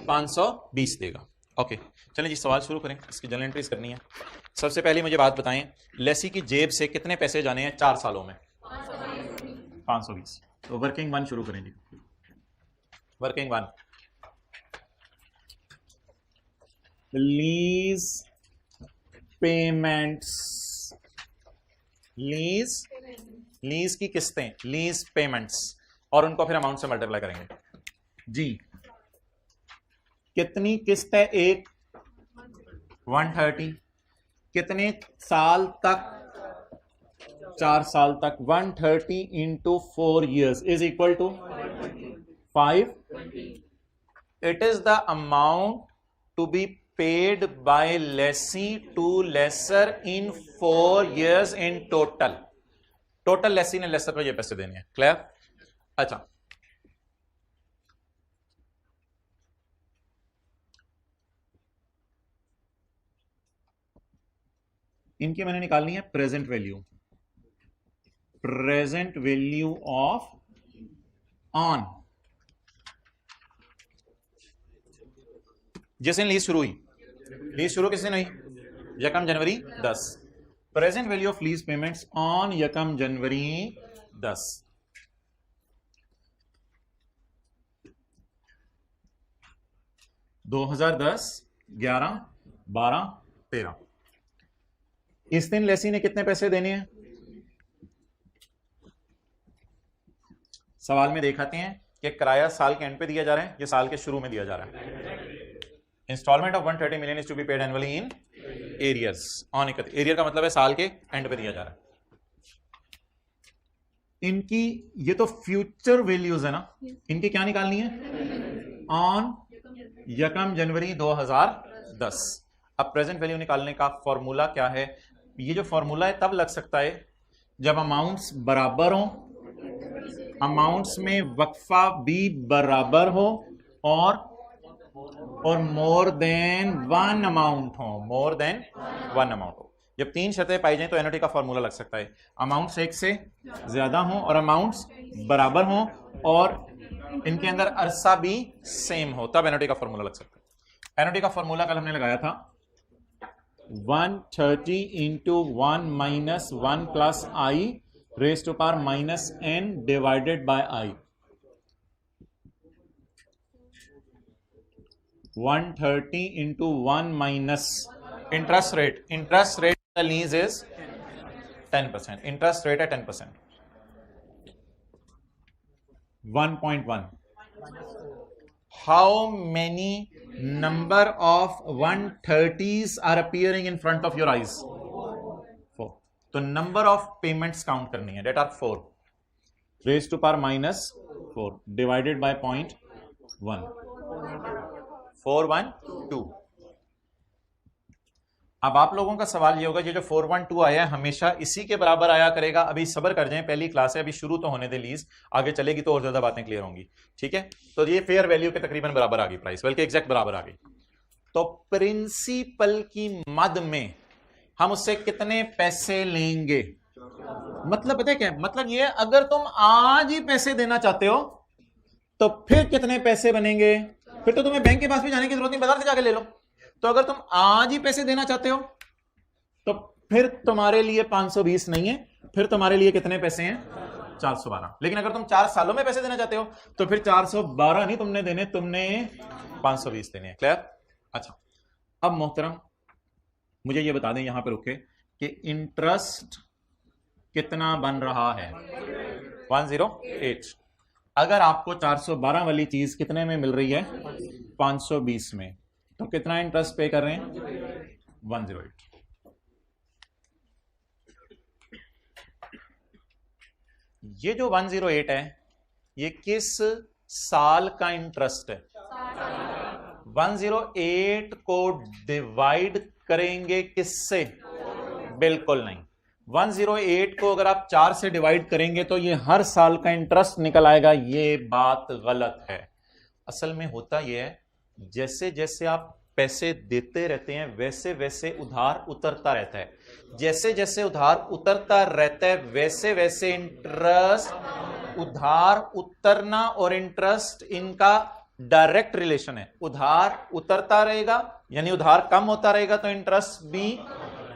520 देगा। ओके, चलें जी सवाल शुरू करें, इसकी जनरल एंट्रीज करनी है। सबसे पहले मुझे बात बताएं, लेसी की जेब से कितने पैसे जाने हैं 4 सालों में, 520। तो वर्किंग वन शुरू करें जी। Working one, lease payments, lease की किस्तें, लीज पेमेंट्स, और उनको फिर अमाउंट से मल्टीप्लाई करेंगे जी। कितनी किस्त है, एक 130, कितने साल तक, 4 साल तक, 130 into 4 years is equal to 5। It is the amount to be paid by lessee to lessor in 4 years in total. Total lessee ने लेसर को ये पैसे देने हैं, क्लियर। अच्छा, इनकी मैंने निकालनी है present value, present value of on, जिस दिन लीज शुरू हुई, लीज शुरू किस दिन हुई, 1 जनवरी 10। Present value of lease payments on 1 जनवरी 10। दो 2010, 11, 12, 13। इस दिन लेसी ने कितने पैसे देने हैं, सवाल में देखाते हैं कि किराया साल के एंड पे दिया जा रहा है, ये साल के शुरू में दिया जा रहा है। Installment of 130 million is to be paid annually in arrears on, arrear का मतलब है साल के एंड पे दिया जा रहा है। इनकी ये तो फ्यूचर वैल्यूज है ना, इनकी क्या निकालनी है, ऑन 1 जनवरी 2010। अब प्रेजेंट वैल्यू निकालने का फॉर्मूला क्या है, ये जो फॉर्मूला है तब लग सकता है जब अमाउंट्स बराबर हो, अमाउंट्स में वक्फा भी बराबर हो, और मोर देन वन अमाउंट हो, मोर देन वन अमाउंट हो। जब 3 शर्तें पाई जाएं तो एनओटी का फॉर्मूला लग सकता है, अमाउंट्स एक से ज्यादा हो और अमाउंट्स बराबर हो और इनके अंदर अरसा भी सेम हो, तब एनओटी का फॉर्मूला लग सकता है। एनओटी का फॉर्मूला कल हमने लगाया था 130 into 1 minus 1 plus I raise to power minus n divided by I. 130 into 1 minus interest rate, interest rate lease is 10%, interest rate है 10%। 1.1, how many number of 130s are appearing in front of your eyes, 4। तो number of payments count करनी है, that are 4 raised to power minus 4 divided by 0.1, 412। अब आप लोगों का सवाल ये होगा, ये जो 412 आया है हमेशा इसी के बराबर आया करेगा। अभी सब्र कर जाएं, पहली क्लास है, अभी शुरू तो होने दे लीज, आगे चलेगी तो और ज्यादा बातें क्लियर होंगी, ठीक है। तो ये फेयर वैल्यू के तकरीबन बराबर आ गई प्राइस, बल्कि एग्जैक्ट बराबर आ गई। तो प्रिंसिपल की मद में हम उससे कितने पैसे लेंगे, मतलब पता है क्या, मतलब ये अगर तुम आज ही पैसे देना चाहते हो तो फिर कितने पैसे बनेंगे, फिर तो तुम्हें बैंक के पास भी जाने की जरूरत नहीं, बाजार से जाके ले लो। तो अगर तुम आज ही पैसे देना चाहते हो तो फिर तुम्हारे लिए 520 नहीं है, फिर तुम्हारे लिए कितने पैसे हैं, 412। लेकिन अगर तुम 4 सालों में पैसे देना चाहते हो तो फिर 412 नहीं तुमने देने, तुमने 520 देने हैं, क्लियर। अच्छा, अब मोहतरम मुझे ये बता दें यहां पर रुके कि इंटरेस्ट कितना बन रहा है, 108। अगर आपको 412 वाली चीज कितने में मिल रही है? 520 में, तो कितना इंटरेस्ट पे कर रहे हैं? 108। ये जो 108 है, ये किस साल का इंटरेस्ट है? 108 को डिवाइड करेंगे किससे? बिल्कुल नहीं। 108 को अगर आप 4 से डिवाइड करेंगे तो ये हर साल का इंटरेस्ट निकल आएगा। ये बात गलत है। असल में होता यह है, जैसे जैसे आप पैसे देते रहते हैं वैसे वैसे उधार उतरता रहता है। जैसे जैसे उधार उतरता रहता है वैसे वैसे इंटरेस्ट, उधार उतरना और इंटरेस्ट इनका डायरेक्ट रिलेशन है। उधार उतरता रहेगा यानी उधार कम होता रहेगा तो इंटरेस्ट भी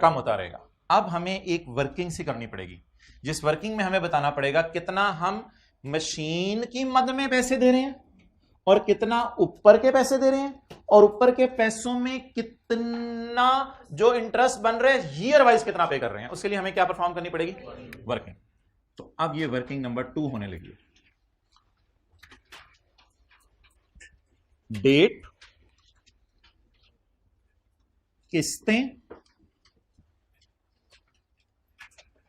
कम होता रहेगा। अब हमें एक वर्किंग सी करनी पड़ेगी, जिस वर्किंग में हमें बताना पड़ेगा कितना हम मशीन की मद में पैसे दे रहे हैं और कितना ऊपर के पैसे दे रहे हैं, और ऊपर के पैसों में कितना जो इंटरेस्ट बन रहे हैं ईयर वाइज कितना पे कर रहे हैं। उसके लिए हमें क्या परफॉर्म करनी पड़ेगी? वर्किंग। तो अब ये वर्किंग नंबर 2 होने लगी। डेट, किस्तें,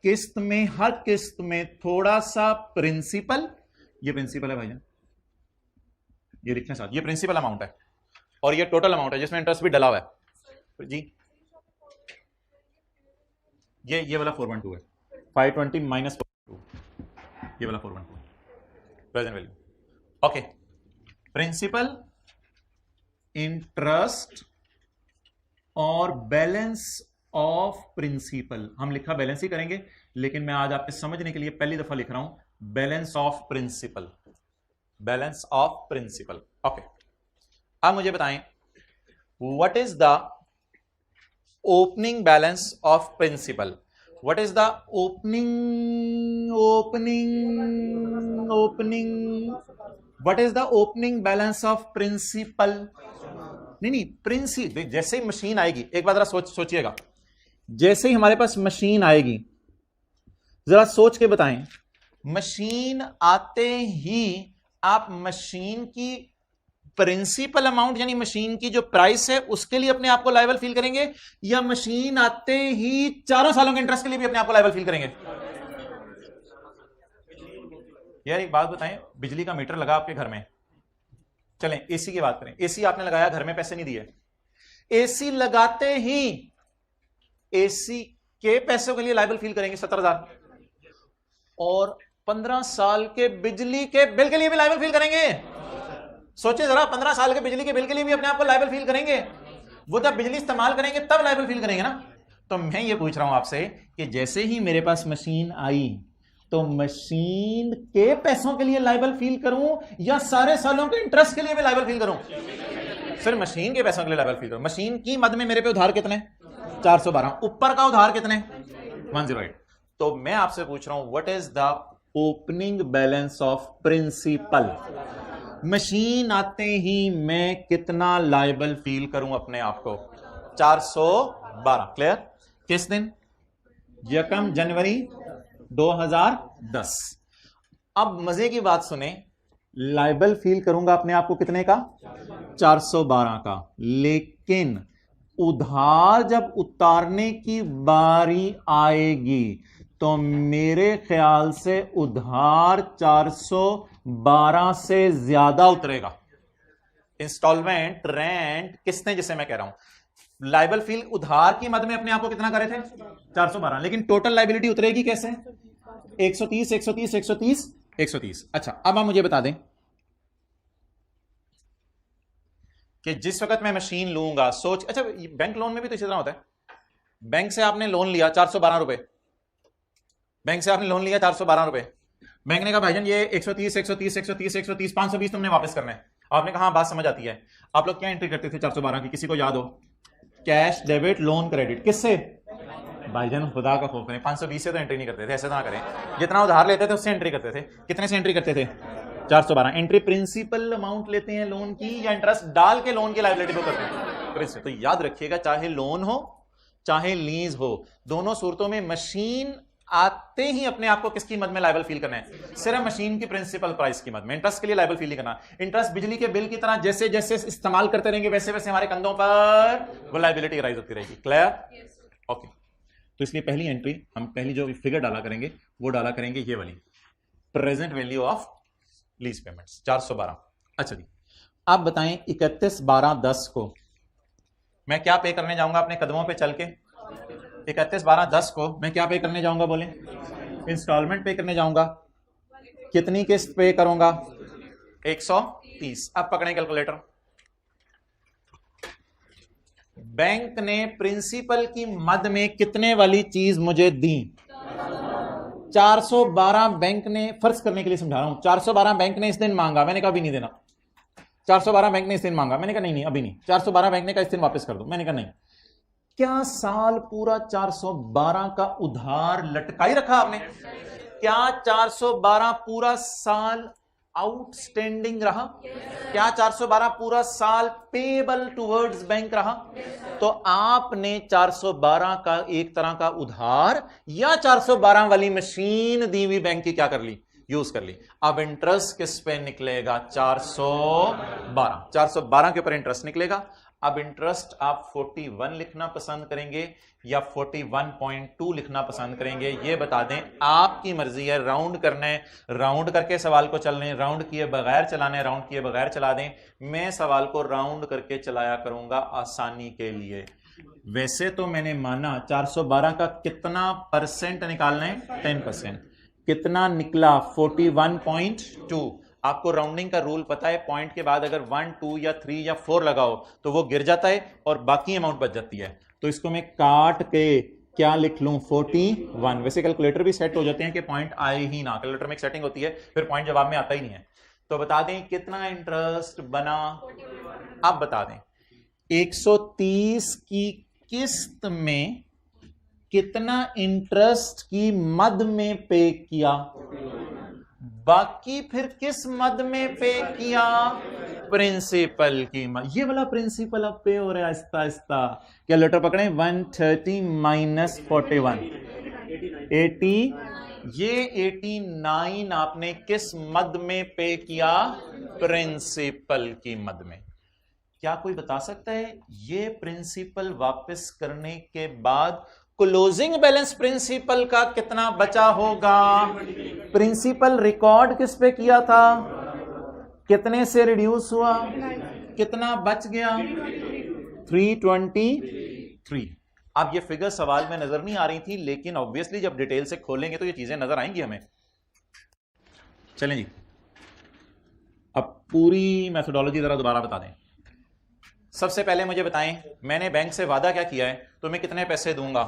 किस्त में हर किस्त में थोड़ा सा प्रिंसिपल। ये प्रिंसिपल है भाईजान, ये लिखने साथ, ये प्रिंसिपल अमाउंट है और ये टोटल अमाउंट है जिसमें इंटरेस्ट भी डला हुआ है जी। ये वाला 412 है, 520 माइनस 412, ये वाला 412 present value. Okay, principal, interest और बैलेंस ऑफ प्रिंसिपल। हम लिखा बैलेंस ही करेंगे, लेकिन मैं आज आपके समझने के लिए पहली दफा लिख रहा हूं balance of principal. Balance of principal. Okay, अब मुझे बताएं what is the opening balance of principal? What is the opening what is the opening balance of principal? नहीं, प्रिंसिपल। जैसे ही मशीन आएगी, एक बार जरा सोचिएगा, जैसे ही हमारे पास मशीन आएगी, जरा सोच के बताएं, मशीन आते ही आप मशीन की प्रिंसिपल अमाउंट यानी मशीन की जो प्राइस है उसके लिए अपने आप को लायबल फील करेंगे, या मशीन आते ही 4 सालों के इंटरेस्ट के लिए भी अपने आप को लायबल फील करेंगे? यार एक बात बताएं, बिजली का मीटर लगा आपके घर में, चलें एसी की बात करें, एसी आपने लगाया, घर में पैसे नहीं दिए, एसी लगाते ही एसी के पैसों के लिए लायबल फील करेंगे 70,000, और 15 साल के बिजली के बिल के लिए भी लायबल फील करेंगे। सोचिए जरा, 15 साल के बिजली के बिल के लिए भी अपने आप को लायबल फील करेंगे। वो जब बिजली इस्तेमाल करेंगे तब लायबल फील करेंगे ना। तो मैं ये पूछ रहा हूं आपसे कि जैसे ही मेरे पास मशीन आई तो मशीन के पैसों के लिए लायबल फील करूं या सारे सालों के इंटरेस्ट के लिए भी लायबल फील करूं? सिर्फ मशीन के पैसों के लिए लायबल फील करूं। मशीन की मद में मेरे पे उधार कितने? 412। ऊपर का उधार कितने? 108। तो मैं आपसे पूछ रहा हूं what is the opening balance of principal? Machine आते ही मैं कितना लायबल फील करूं अपने आप को? 412। क्लियर? किस दिन? 1 जनवरी 2010। अब मजे की बात सुने, लायबल फील करूंगा अपने आप को कितने का? 412 का। लेकिन उधार जब उतारने की बारी आएगी तो मेरे ख्याल से उधार 412 से ज्यादा उतरेगा। इंस्टॉलमेंट, रेंट, किस्तें जिसे मैं कह रहा हूं, लायबल फील उधार की मद में अपने आप को कितना करे थे? 412। लेकिन टोटल लायबिलिटी उतरेगी कैसे? 130, 130, 130, 130। अच्छा, अब आप मुझे बता दें कि जिस वक्त मैं मशीन लूंगा, अच्छा बैंक लोन में भी तो इसी तरह होता है। बैंक से आपने लोन लिया 412 रुपए, बैंक से आपने लोन लिया 412 रुपए, बैंक ने कहा भाईजान ये 130, 130, 130, 130, 520 तुमने वापस करना है। आपने कहा बात समझ आती है। आप लोग क्या एंट्री करते थे 412 की? किसी को याद हो? Cash, debit, loan, credit. किससे? भाईजान खुदा का खौफ करें, 520 से तो एंट्री नहीं करते थे, ऐसे ना करें। जितना उधार लेते थे उससे एंट्री करते थे। कितने से एंट्री करते थे? 412। एंट्री प्रिंसिपल अमाउंट लेते हैं लोन की या इंटरेस्ट डाल के लोन की लायबिलिटी को करते हैं? प्रिंसिपल। तो याद रखिएगा, चाहे लोन हो चाहे लीज हो, दोनों सूरतों में मशीन आते ही अपने आप को किसकी मद में लायबल फील करना है? सिर्फ मशीन की प्रिंसिपल प्राइस की मद में। इंटरेस्ट के लिए लायबल फील नहीं करना। इंटरेस्ट बिजली के बिल की तरह जैसे जैसे इस्तेमाल करते रहेंगे वैसे वैसे हमारे कंधों पर वो लायबिलिटी राइज होती रहेगी। क्लियर? ओके। तो इसलिए पहली एंट्री हम पहली जो फिगर डाला करेंगे वो डाला करेंगे ये वाली, present value of lease payments 412। अच्छा जी, आप बताएं 31/12/10 को मैं क्या पे करने जाऊंगा अपने कदमों पे चल के? 31/12/10 को मैं क्या पे करने जाऊंगा? बोले, इंस्टॉलमेंट पे करने जाऊंगा। कितनी किस्त पे करूंगा? 130। अब पकड़ें कैलकुलेटर। बैंक ने प्रिंसिपल की मद में कितने वाली चीज मुझे दी? 412 बैंक ने, फर्ज करने के लिए समझा रहा हूं, 412 बैंक ने इस दिन मांगा, मैंने कहा अभी नहीं देना। 412 बैंक ने इस दिन मांगा, मैंने कहा नहीं अभी नहीं। 412 बैंक ने कहा इस दिन वापस कर दो, मैंने कहा नहीं। क्या साल पूरा 412 का उधार लटकाई रखा आपने? क्या 412 पूरा साल आउटस्टैंडिंग रहा? क्या 412 पूरा साल पेबल टुवर्ड्स बैंक रहा? तो आपने 412 का एक तरह का उधार या 412 वाली मशीन दी हुई बैंक की क्या कर ली? यूज कर ली। अब इंटरेस्ट किस पे निकलेगा? 412। 412 के ऊपर इंटरेस्ट निकलेगा। अब इंटरेस्ट आप 41 लिखना पसंद करेंगे या 41.2 लिखना पसंद करेंगे, ये बता दें, आपकी मर्जी है। राउंड करना है, राउंड करके सवाल को चल रहे, राउंड किए बगैर चलाना है, राउंड किए बगैर चला दें। मैं सवाल को राउंड करके चलाया करूंगा आसानी के लिए। वैसे तो मैंने माना 412 का कितना परसेंट निकालना है? 10%। कितना निकला? 41.2। आपको राउंडिंग का रूल पता है, पॉइंट के बाद अगर 1, 2 या 3 या 4 लगाओ तो वो गिर जाता है और बाकी अमाउंट बच जाती है। तो इसको मैं काट के क्या लिख लूं? 41। वैसे कैलकुलेटर भी सेट हो जाते हैं कि पॉइंट आए ही ना, कैलकुलेटर में एक सेटिंग होती है, फिर पॉइंट जवाब में आता ही नहीं है। तो बता दें कितना इंटरेस्ट बना। अब बता दें 130 की किस्त में कितना इंटरेस्ट की मद में पे किया? बाकी फिर किस मद में पे किया? प्रिंसिपल की मद। ये वाला प्रिंसिपल अब पे हो रहा है आहिस्ता आहिस्ता। कैलकुलेटर पकड़े, 130 माइनस 41 80। ये 89 आपने किस मद में पे किया? प्रिंसिपल की मद में। क्या कोई बता सकता है ये प्रिंसिपल वापस करने के बाद क्लोजिंग बैलेंस प्रिंसिपल का कितना बचा होगा? प्रिंसिपल रिकॉर्ड किस पे किया था? कितने से रिड्यूस हुआ? कितना बच गया? 323। अब ये फिगर सवाल में नजर नहीं आ रही थी, लेकिन ऑब्वियसली जब डिटेल से खोलेंगे तो ये चीजें नजर आएंगी हमें। चलें जी, अब पूरी मेथोडोलॉजी जरा दोबारा बता दें। सबसे पहले मुझे बताएं, मैंने बैंक से वादा क्या किया है? तो मैं कितने पैसे दूंगा?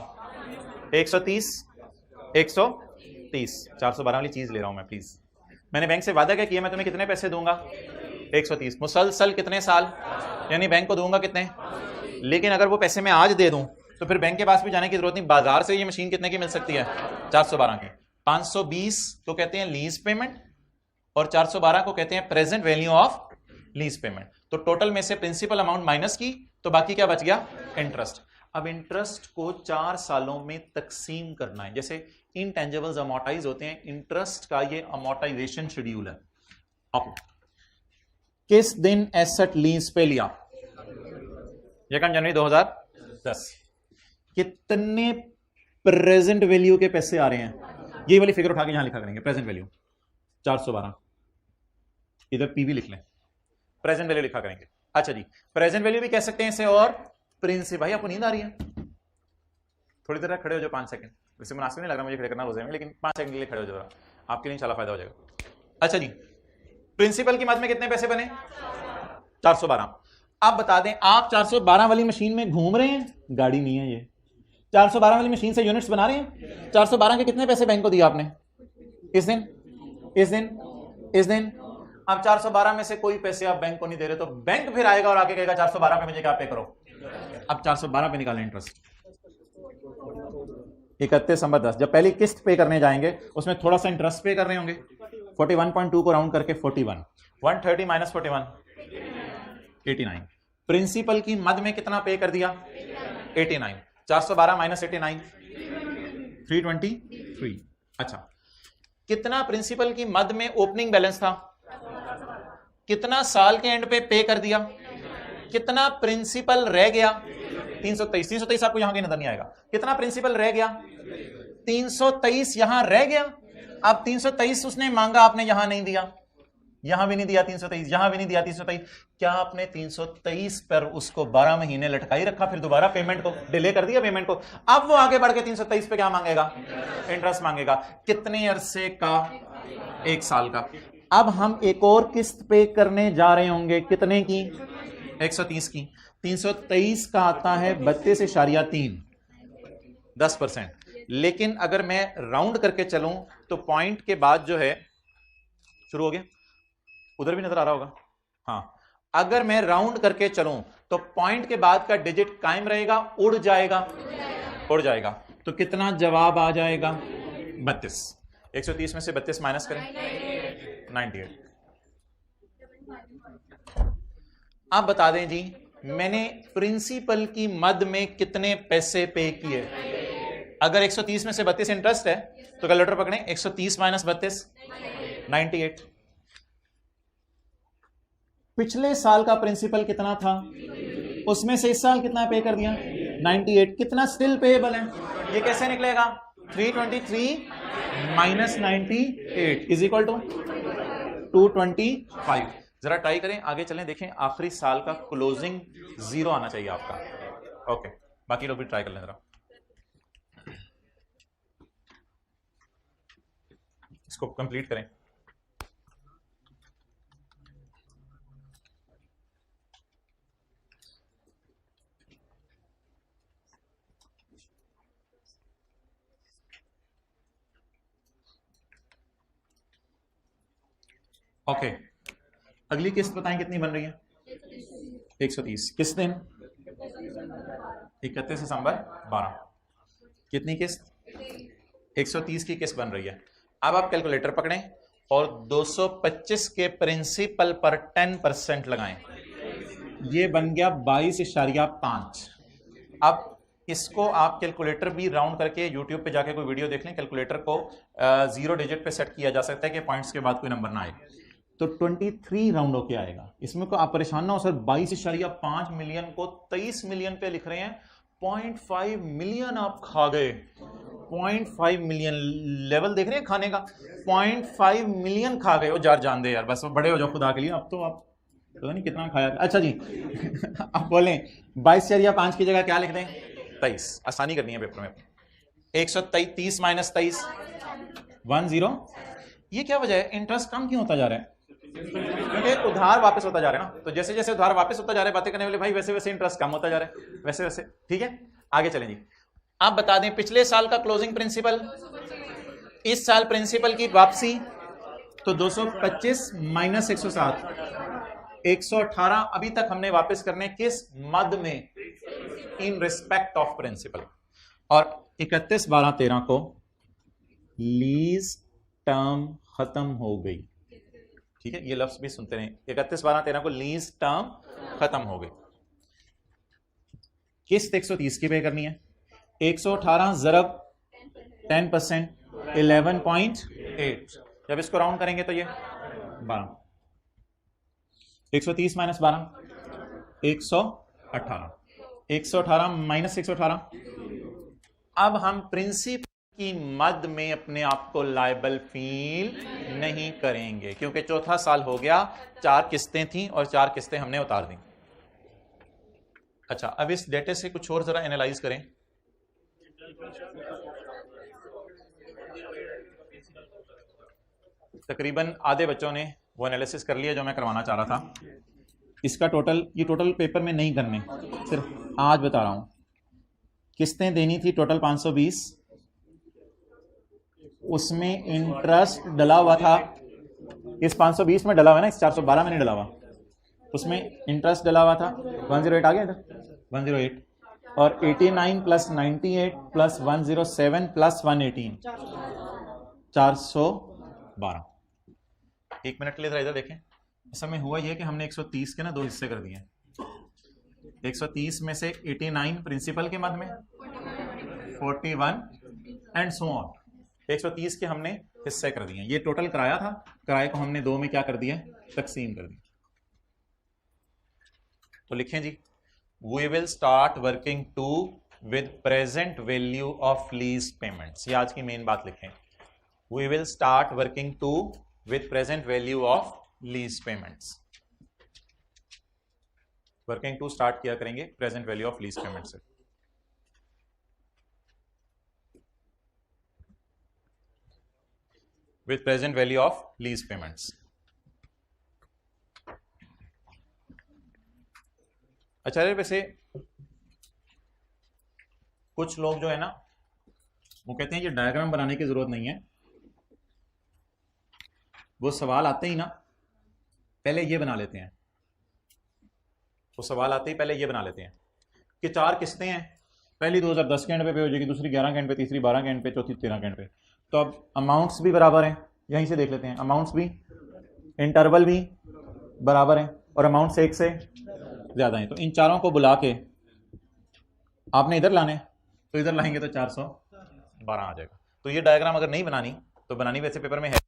130 130। 412 वाली चीज ले रहा हूं मैं, प्लीज। मैंने बैंक से वादा क्या किया? मैं तुम्हें कितने पैसे दूंगा? 130। मुसलसल कितने साल? यानी बैंक को दूंगा कितने? लेकिन अगर वो पैसे मैं आज दे दूं तो फिर बैंक के पास भी जाने की जरूरत नहीं। बाजार से ये मशीन कितने की मिल सकती है? 412 की। 520 को कहते हैं लीज पेमेंट और 412 को कहते हैं present value of lease payment. तो टोटल में से प्रिंसिपल अमाउंट माइनस की तो बाकी क्या बच गया? इंटरेस्ट। अब इंटरेस्ट को 4 सालों में तकसीम करना है। जैसे इनटेंजिबल्स अमोर्टाइज होते हैं, इंटरेस्ट का ये अमोर्टाइजेशन शेड्यूल है। अब किस दिन एसेट लीज पे लिया? 1 जनवरी 2010। कितने प्रेजेंट वैल्यू के पैसे आ रहे हैं? ये वाली फिगर उठा के यहां लिखा करेंगे, प्रेजेंट वैल्यू 412। इधर पीवी लिख लें, प्रेजेंट वैल्यू लिखा करेंगे। अच्छा जी, प्रेजेंट वैल्यू भी कह सकते हैं इसे, और प्रिंसिपल। भाई आपको नींद आ रही है? थोड़ी देर खड़े हो जाओ, 5 सेकंड। वैसे मुनासिब नहीं लग रहा मुझे खड़े करना रोजे में, लेकिन 5 सेकंड के लिए खड़े हो जाओ, आपके लिए इंशाल्लाह फायदा हो जाएगा। अच्छा जी, प्रिंसिपल की मद में कितने पैसे बने? 412। आप बता दें, आप 412 वाली मशीन में घूम रहे हैं, गाड़ी नहीं है ये, 412 वाली मशीन से यूनिट्स बना रहे हैं। 412 के कितने पैसे बैंक को दिए आपने इस दिन? इस दिन, इस दिन। अब 412 में से कोई पैसे आप बैंक को नहीं दे रहे, तो बैंक फिर आएगा और आके कहेगा 412 पे मुझे क्या पे करो। अब 412 पे निकालें इंटरेस्ट। 31/10 जब पहली किस्त पे करने जाएंगे उसमें थोड़ा सा इंटरेस्ट पे कर रहे होंगे। 41.2 को राउंड करके 41, 130 माइनस 41 89। प्रिंसिपल की मद में कितना पे कर दिया? 89। 412 माइनस 89 320। 3। अच्छा, कितना प्रिंसिपल की मद में ओपनिंग बैलेंस था, कितना साल के एंड पे पे कर दिया, कितना प्रिंसिपल रह गया, 323। 323 आपको यहां कहीं नजर नहीं आएगा। कितना प्रिंसिपल रह गया, 323 यहां रह गया। अब 323 उसने मांगा, आपने यहां नहीं दिया, यहां भी नहीं दिया 323, यहां भी नहीं दिया 323। क्या आपने 323 पर उसको 12 महीने लटकाई रखा, फिर दोबारा पेमेंट को डिले कर दिया पेमेंट को? अब वो आगे बढ़ के 323 पे क्या मांगेगा, इंटरेस्ट मांगेगा। कितने अरसे का, 1 साल का। अब हम एक और किस्त पे करने जा रहे होंगे, कितने की, 130 की। 323 का आता है 32.3, 10%। लेकिन अगर मैं राउंड करके चलूं तो पॉइंट के बाद जो है, शुरू हो गया, उधर भी नजर आ रहा होगा, हाँ। अगर मैं राउंड करके चलूं तो पॉइंट के बाद का डिजिट कायम रहेगा, उड़ जाएगा, उड़ जाएगा। तो कितना जवाब आ जाएगा, 32। 130 में से 32 माइनस करें, 98। आप बता दें जी, मैंने प्रिंसिपल की मद में कितने पैसे पे किए। अगर 130 में से 32 इंटरेस्ट है तो कैलकुलेटर पकड़ें, 130 माइनस 32, 98। पिछले साल का प्रिंसिपल कितना था, उसमें से इस साल कितना पे कर दिया, 98। कितना स्टिल पेएबल है, ये कैसे निकलेगा, 323 माइनस 98 इज इक्वल टू 225। जरा ट्राई करें, आगे चलें, देखें आखिरी साल का क्लोजिंग 0 आना चाहिए आपका। ओके, बाकी लोग भी ट्राई कर लें जरा, इसको कंप्लीट करें। ओके, अगली किस्त बताएं कितनी बन रही है, 130। किस दिन, 31 दिसंबर 12। कितनी किस्त, 130 की किस्त बन रही है। अब आप कैलकुलेटर पकड़ें और 225 के प्रिंसिपल पर 10% लगाएं, ये बन गया 22.5। अब इसको आप कैलकुलेटर भी राउंड करके यूट्यूब पे जाके कोई वीडियो देख लें, कैलकुलेटर को 0 डिजिट पे सेट किया जा सकता है कि पॉइंट्स के बाद कोई नंबर ना आए, तो 23 राउंड होके आएगा। इसमें को आप परेशान ना हो सर, 22.5 मिलियन को 23 मिलियन पे लिख रहे हैं, 0.5 मिलियन आप खा गए। 0.5 मिलियन लेवल देख रहे हैं खाने का, 0.5 मिलियन खा गए हो। जार जान दे यार, बस बड़े हो जाओ खुदा के लिए, अब तो आप पता नहीं कितना खाया। अच्छा जी अब बोलें 22.5 की जगह क्या लिख दें, 23। आसानी करनी है पेपर में। 130 माइनस 23, 10। ये क्या वजह है, इंटरेस्ट कम क्यों होता जा रहा है, क्योंकि उधार वापस होता जा रहा है ना। तो जैसे जैसे उधार वापस होता जा रहा है, बातें करने वाले भाई, वैसे वैसे इंटरेस्ट कम होता जा रहा है, वैसे वैसे। ठीक है, आगे चलें जी। आप बता दें पिछले साल का क्लोजिंग प्रिंसिपल, इस साल प्रिंसिपल की वापसी, तो 225 माइनस 107, 118 अभी तक हमने वापस करने, किस मद में, इन रिस्पेक्ट ऑफ प्रिंसिपल। और 31/12/13 को लीज टर्म खत्म हो गई। ठीक है, ये लफ्ज भी सुनते रहे, 31/12/13 को लीज टर्म खत्म हो गई। किस्त 130 की पे करनी है, 118 ज़रब 10%, 11.8। जब इसको राउंड करेंगे तो ये 12, 130 माइनस 12, 118, 118 माइनस 118। अब हम प्रिंसिपल की मद में अपने आप को लायबल फील नहीं करेंगे, क्योंकि चौथा साल हो गया, 4 किस्तें थी और 4 किस्तें हमने उतार दी। अच्छा, अब इस डेटे से कुछ और जरा एनालाइज करें। तकरीबन आधे बच्चों ने वो एनालिसिस कर लिया जो मैं करवाना चाह रहा था। इसका टोटल, ये टोटल पेपर में नहीं करने, सिर्फ आज बता रहा हूं। किस्तें देनी थी टोटल 520, उसमें इंटरेस्ट डला हुआ था, इस 520 में डला हुआ है ना, इस 412 में नहीं डला हुआ, उसमें इंटरेस्ट डला हुआ था 108 आ गया था, 108। और 89 प्लस 98 प्लस 107 प्लस 118, 412। 1 मिनट के लिए इधर देखें। असल में हुआ यह कि हमने 130 के ना 2 हिस्से कर दिए। 130 में से 89 प्रिंसिपल के मद में, 41 एंड सो ऑन। 130 के हमने हिस्से कर दिए, ये टोटल किराया था, किराए को हमने 2 में क्या कर दिया, तकसीम कर दिया। तो लिखें जी, we will start working two with present value of lease payments. ये आज की मेन बात लिखें, we will start working two with present value of lease payments. Working two start किया करेंगे present value of lease payment से। With present value of lease payments. अच्छा, वैसे कुछ लोग जो है ना वो कहते हैं ये डायग्राम बनाने की जरूरत नहीं है, वो सवाल आते ही ना पहले ये बना लेते हैं, वो सवाल आते ही पहले ये बना लेते हैं कि 4 किस्तें हैं, पहली 2010 के एंड पे हो जाएगी, दूसरी 11 के एंड पे, तीसरी 12 के एंड पे, चौथी 13 के एंड पे। तो अब अमाउंट्स भी बराबर हैं, यहीं से देख लेते हैं, अमाउंट्स भी, इंटरवल भी बराबर हैं और अमाउंट्स एक से ज्यादा हैं। तो इन चारों को बुला के आपने इधर लाने, तो इधर लाएंगे तो 412 आ जाएगा। तो ये डायग्राम अगर नहीं बनानी, तो बनानी वैसे पेपर में है,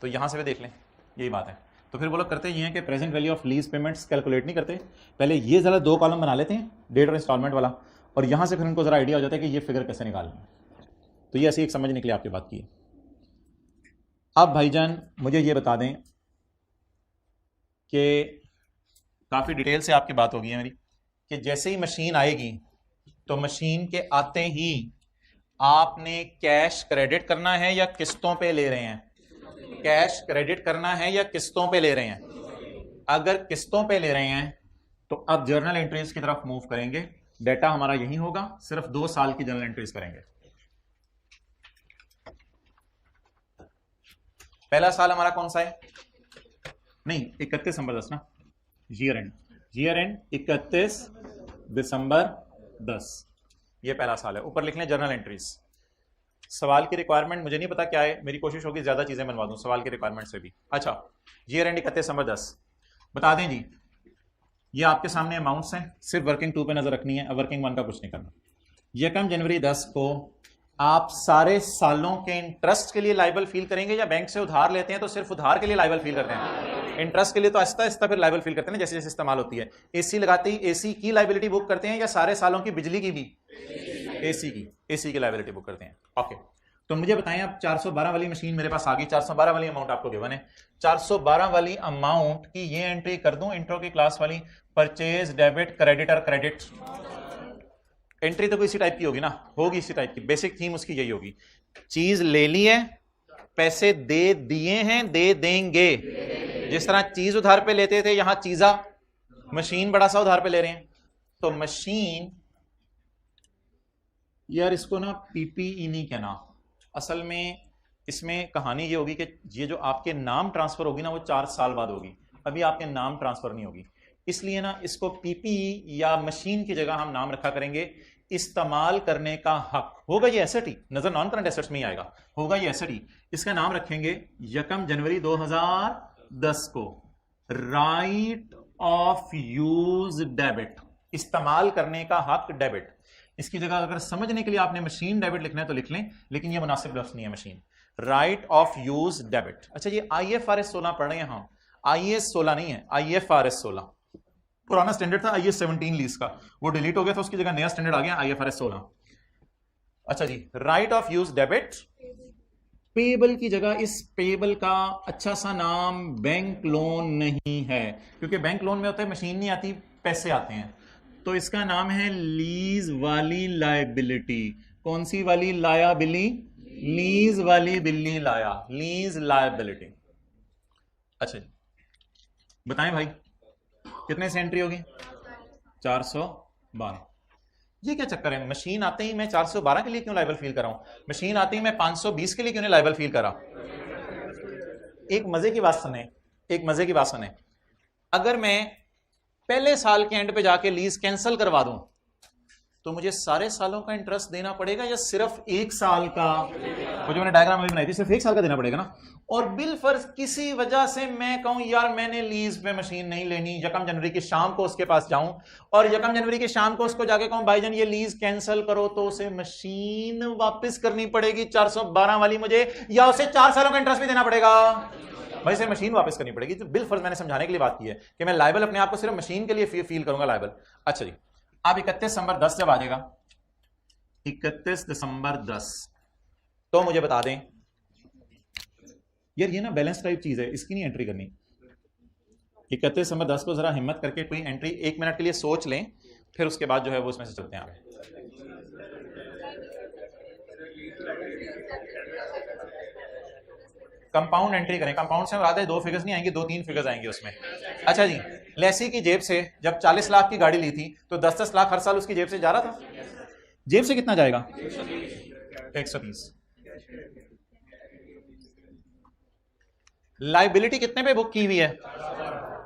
तो यहां से भी देख लें, यही बात है। तो फिर वो लोग करते ये हैं कि present value of lease payments calculate नहीं करते, पहले ये जरा 2 कॉलम बना लेते हैं, डेट और इंस्टॉलमेंट वाला, और यहां से फिर उनको जरा आइडिया हो जाता है कि ये फिगर कैसे निकालनी है। तो ये ऐसी एक समझ निकली आपकी बात की। अब भाईजान मुझे ये बता दें कि काफ़ी डिटेल से आपकी बात होगी है मेरी, कि जैसे ही मशीन आएगी तो मशीन के आते ही आपने कैश क्रेडिट करना है या किस्तों पे ले रहे हैं, कैश क्रेडिट करना है या किस्तों पे ले रहे हैं। अगर किस्तों पे ले रहे हैं तो अब जर्नल एंट्रीज की तरफ मूव करेंगे, डेटा हमारा यही होगा, सिर्फ 2 साल की जर्नल एंट्रीज करेंगे। पहला साल हमारा कौन सा है, नहीं 31 दिसंबर 10 ना, ईयर एंड 31 दिसंबर 10, ये पहला साल है। ऊपर लिख लें जर्नल एंट्रीज। सवाल की रिक्वायरमेंट मुझे नहीं पता क्या है, मेरी कोशिश होगी ज्यादा चीजें बनवा दूं सवाल की रिक्वायरमेंट से भी। अच्छा, ईयर एंड 31 दिसंबर 10 बता दें जी, ये आपके सामने अमाउंट्स हैं, सिर्फ वर्किंग 2 पे नजर रखनी है, अब वर्किंग 1 का कुछ नहीं करना। 1 जनवरी 10 को आप सारे सालों के इंटरेस्ट के लिए लाइबल फील करेंगे, या बैंक से उधार लेते हैं तो सिर्फ उधार के लिए लाइबल फील करते हैं? इंटरेस्ट के लिए तो आहिस्ता आहिस्ता फिर लाइबल फील करते हैं जैसे जैसे इस्तेमाल होती है। एसी लगाते ही एसी की लाइबिलिटी बुक करते हैं, या सारे सालों की बिजली की भी? एसी की लाइबिलिटी बुक करते हैं। ओके, तो मुझे बताएं, अब 412 वाली मशीन मेरे पास आ गई, 412 वाली अमाउंट आपको गिवन है, 412 वाली अमाउंट की ये एंट्री कर दूं इंट्रो की क्लास वाली, purchase debit creditor credit. Entry तो कोई इसी टाइप की होगी ना, होगी इसी टाइप की, बेसिक थीम उसकी यही होगी। चीज ले ली है, पैसे दे दिए हैं, दे देंगे। जिस तरह चीज उधार पे लेते थे, यहां चीजा, मशीन बड़ा सा उधार पे ले रहे हैं। तो मशीन, यार इसको ना पीपीई नहीं कहना, असल में इसमें कहानी ये होगी कि ये जो आपके नाम ट्रांसफर होगी ना वो 4 साल बाद होगी, अभी आपके नाम ट्रांसफर नहीं होगी, इसलिए ना इसको पीपीई या मशीन की जगह हम नाम रखा करेंगे इस्तेमाल करने का हक। होगा ये एसेट ही, नजर नॉन करंट एसेट्स में ही आएगा, होगा ये एसेट ही। इसका नाम रखेंगे 1 जनवरी 2010 को राइट ऑफ यूज डेबिट, इस्तेमाल करने का हक डेबिट। इसकी जगह अगर समझने के लिए आपने मशीन डेबिट लिखना है तो लिख लें, लेकिन ये मुनासिब लफ्ज़ नहीं है machine, right of use debit. अच्छा, ये IFRS 16 पढ़ रहे हैं हम, IAS 16 नहीं है, IFRS 16 पुराना स्टैंडर्ड था, IAS 17 लीज का, वो डिलीट हो गया था, उसकी जगह नया स्टैंडर्ड आ गया IFRS 16। अच्छा जी, right of use debit. Payable की जगह इस पेबल का अच्छा सा नाम बैंक लोन नहीं है, क्योंकि बैंक लोन में होता है मशीन नहीं आती, पैसे आते हैं, तो इसका नाम है लीज वाली लायबिलिटी। कौन सी वाली लायबिलिटी? लीज वाली बिल्ली लाया, लीज लायबिलिटी। अच्छा जी, बताएं भाई कितने से एंट्री होगी? 412। ये क्या चक्कर है, मशीन आते ही मैं 412 के लिए क्यों लायबल फील कर रहा हूं, मशीन आते ही मैं 520 के लिए क्यों नहीं लायबल फील कर रहा? एक मजे की बात सुने, एक मजे की बात सुने, अगर मैं पहले साल के एंड पे जाके लीज कैंसिल करवा दूं तो मुझे सारे सालों का इंटरेस्ट देना पड़ेगा या सिर्फ 1 साल का? वो जो मैंने डायग्राम अभी बनाई थी सिर्फ 1 साल का देना पड़ेगा ना। और बिल फर्ज किसी वजह से मैं कहूं यार मैंने लीज पे मशीन नहीं लेनी, 1 जनवरी की शाम को उसके पास जाऊं और 1 जनवरी की शाम को उसको जाके कहूं भाईजान ये लीज कैंसिल करो, तो उसे मशीन वापस करनी पड़ेगी 412 वाली मुझे, या उसे 4 सालों का इंटरेस्ट भी देना पड़ेगा? भाई से मशीन वापस करनी पड़ेगी। तो बिल फर्ज मैंने समझाने के लिए बात की है कि मैं लायबल अपने आप को सिर्फ मशीन के लिए फील करूंगा लायबल। अच्छा जी, अब 31 दिसंबर 10 जब आ जाएगा, 31 दिसंबर 10, तो मुझे बता दें यार ये ना बैलेंस टाइप चीज है, इसकी नहीं एंट्री करनी। 31 दिसंबर 10 को जरा हिम्मत करके कोई एंट्री 1 मिनट के लिए सोच लें, फिर उसके बाद जो है वो उसमें से चलते हैं आगे। कंपाउंड एंट्री करें। कंपाउंड से मुराद है 2 फिगर्स नहीं आएंगे, 2-3 फिगर्स आएंगे उसमें। अच्छा जी, लेसी की जेब से जब 40 लाख की गाड़ी ली थी तो 10-10 लाख हर साल उसकी जेब से जा रहा था। जेब से कितना जाएगा? 120। लाइबिलिटी कितने पे बुक की हुई है?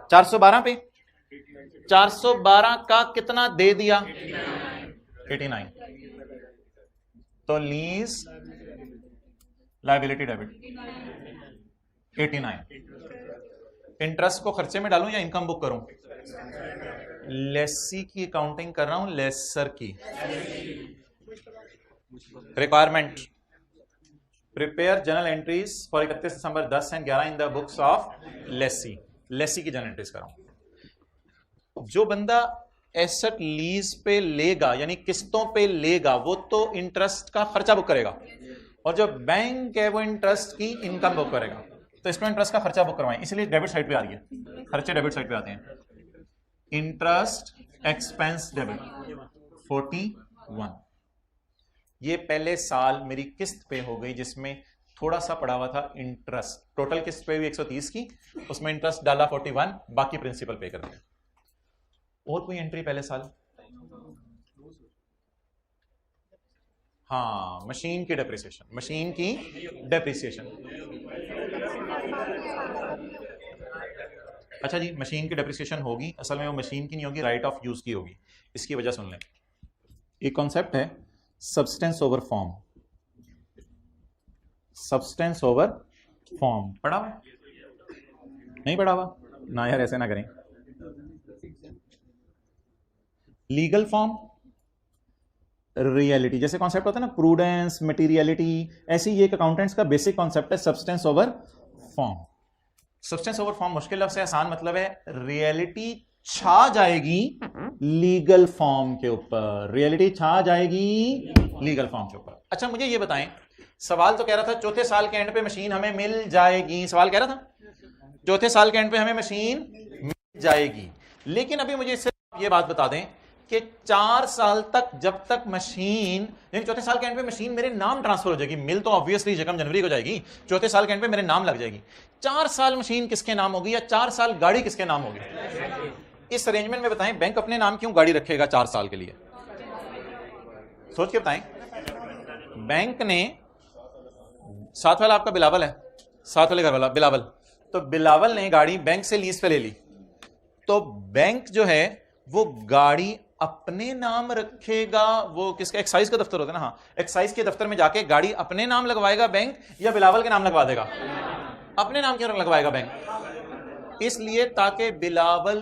412 पे। 412 का कितना दे दिया? 89। तो लीज लाइबिलिटी डेबिट 89। इंटरेस्ट को खर्चे में डालूं या इनकम बुक करूं? लेसी की अकाउंटिंग कर रहा हूं, लेसर की। Requirement, prepare journal entries for 31 दिसंबर 10 and 11 in the books of lessee. Lessee की जनरल एंट्रीज कर रहा हूं। जो बंदा एसेट लीज पे लेगा यानी किस्तों पे लेगा वो तो इंटरेस्ट का खर्चा बुक करेगा, और जो बैंक है वो इंटरेस्ट की इनकम बुक करेगा। तो इसमें इंटरेस्ट का खर्चा बुक करवाएं, इसलिए डेबिट साइड पे आ रही है, खर्चे डेबिट साइड पे आते हैं। Interest expense debit 41। ये पहले साल मेरी किस्त पे हो गई जिसमें थोड़ा सा पड़ा हुआ था इंटरेस्ट। टोटल किस्त पे हुई 130 की, उसमें इंटरेस्ट डाला 41, बाकी प्रिंसिपल पे कर दिया। और कोई एंट्री पहले साल? हाँ, मशीन की डेप्रिसिएशन, मशीन की डेप्रिसिएशन। अच्छा जी, मशीन की डेप्रिसिएशन होगी, असल में वो मशीन की नहीं होगी, राइट ऑफ यूज की होगी। इसकी वजह सुन लें। एक कॉन्सेप्ट है substance over form. Substance over form पढ़ा हुआ? नहीं पढ़ा हुआ ना यार, ऐसे ना करें। लीगल फॉर्म, रियलिटी, जैसे कॉन्सेप्ट होता है ना प्रूडेंस, मटेरियलिटी, ऐसे ही एक अकाउंटेंट्स का बेसिक कॉन्सेप्ट है substance over form. Substance over form मुश्किल लफ्ज़ से आसान मतलब है रियलिटी छा जाएगी लीगल फॉर्म के ऊपर, रियलिटी छा जाएगी लीगल फॉर्म के ऊपर। अच्छा मुझे ये बताएं, सवाल तो कह रहा था चौथे साल के एंड पे मशीन हमें मिल जाएगी, सवाल कह रहा था चौथे साल के एंड पे हमें मशीन मिल जाएगी, लेकिन अभी मुझे इससे ये बात बता दें कि 4 साल तक जब तक मशीन, यानी चौथे साल के एंड पे मशीन मेरे नाम ट्रांसफर हो जाएगी। मिल तो ऑब्वियसली 1 जनवरी को जाएगी, चौथे साल के एंड पे मेरे नाम लग जाएगी। 4 साल मशीन किसके नाम होगी या 4 साल गाड़ी किसके नाम होगी? इस अरेंजमेंट में बताएं बैंक अपने नाम क्यों गाड़ी रखेगा 4 साल के लिए? सोच के बताएं। बैंक ने, साथ वाला आपका बिलावल है, साथ वाले घर वाला बिलावल, तो बिलावल ने गाड़ी बैंक से लीज पे ले ली, तो बैंक जो है वो गाड़ी अपने नाम रखेगा। वो किसका? एक्साइज का दफ्तर होता है ना, हाँ, एक्साइज के दफ्तर में जाके गाड़ी अपने नाम लगवाएगा बैंक या बिलावल के नाम लगवा देगा? अपने नाम क्यों लगवाएगा बैंक? इसलिए ताकि बिलावल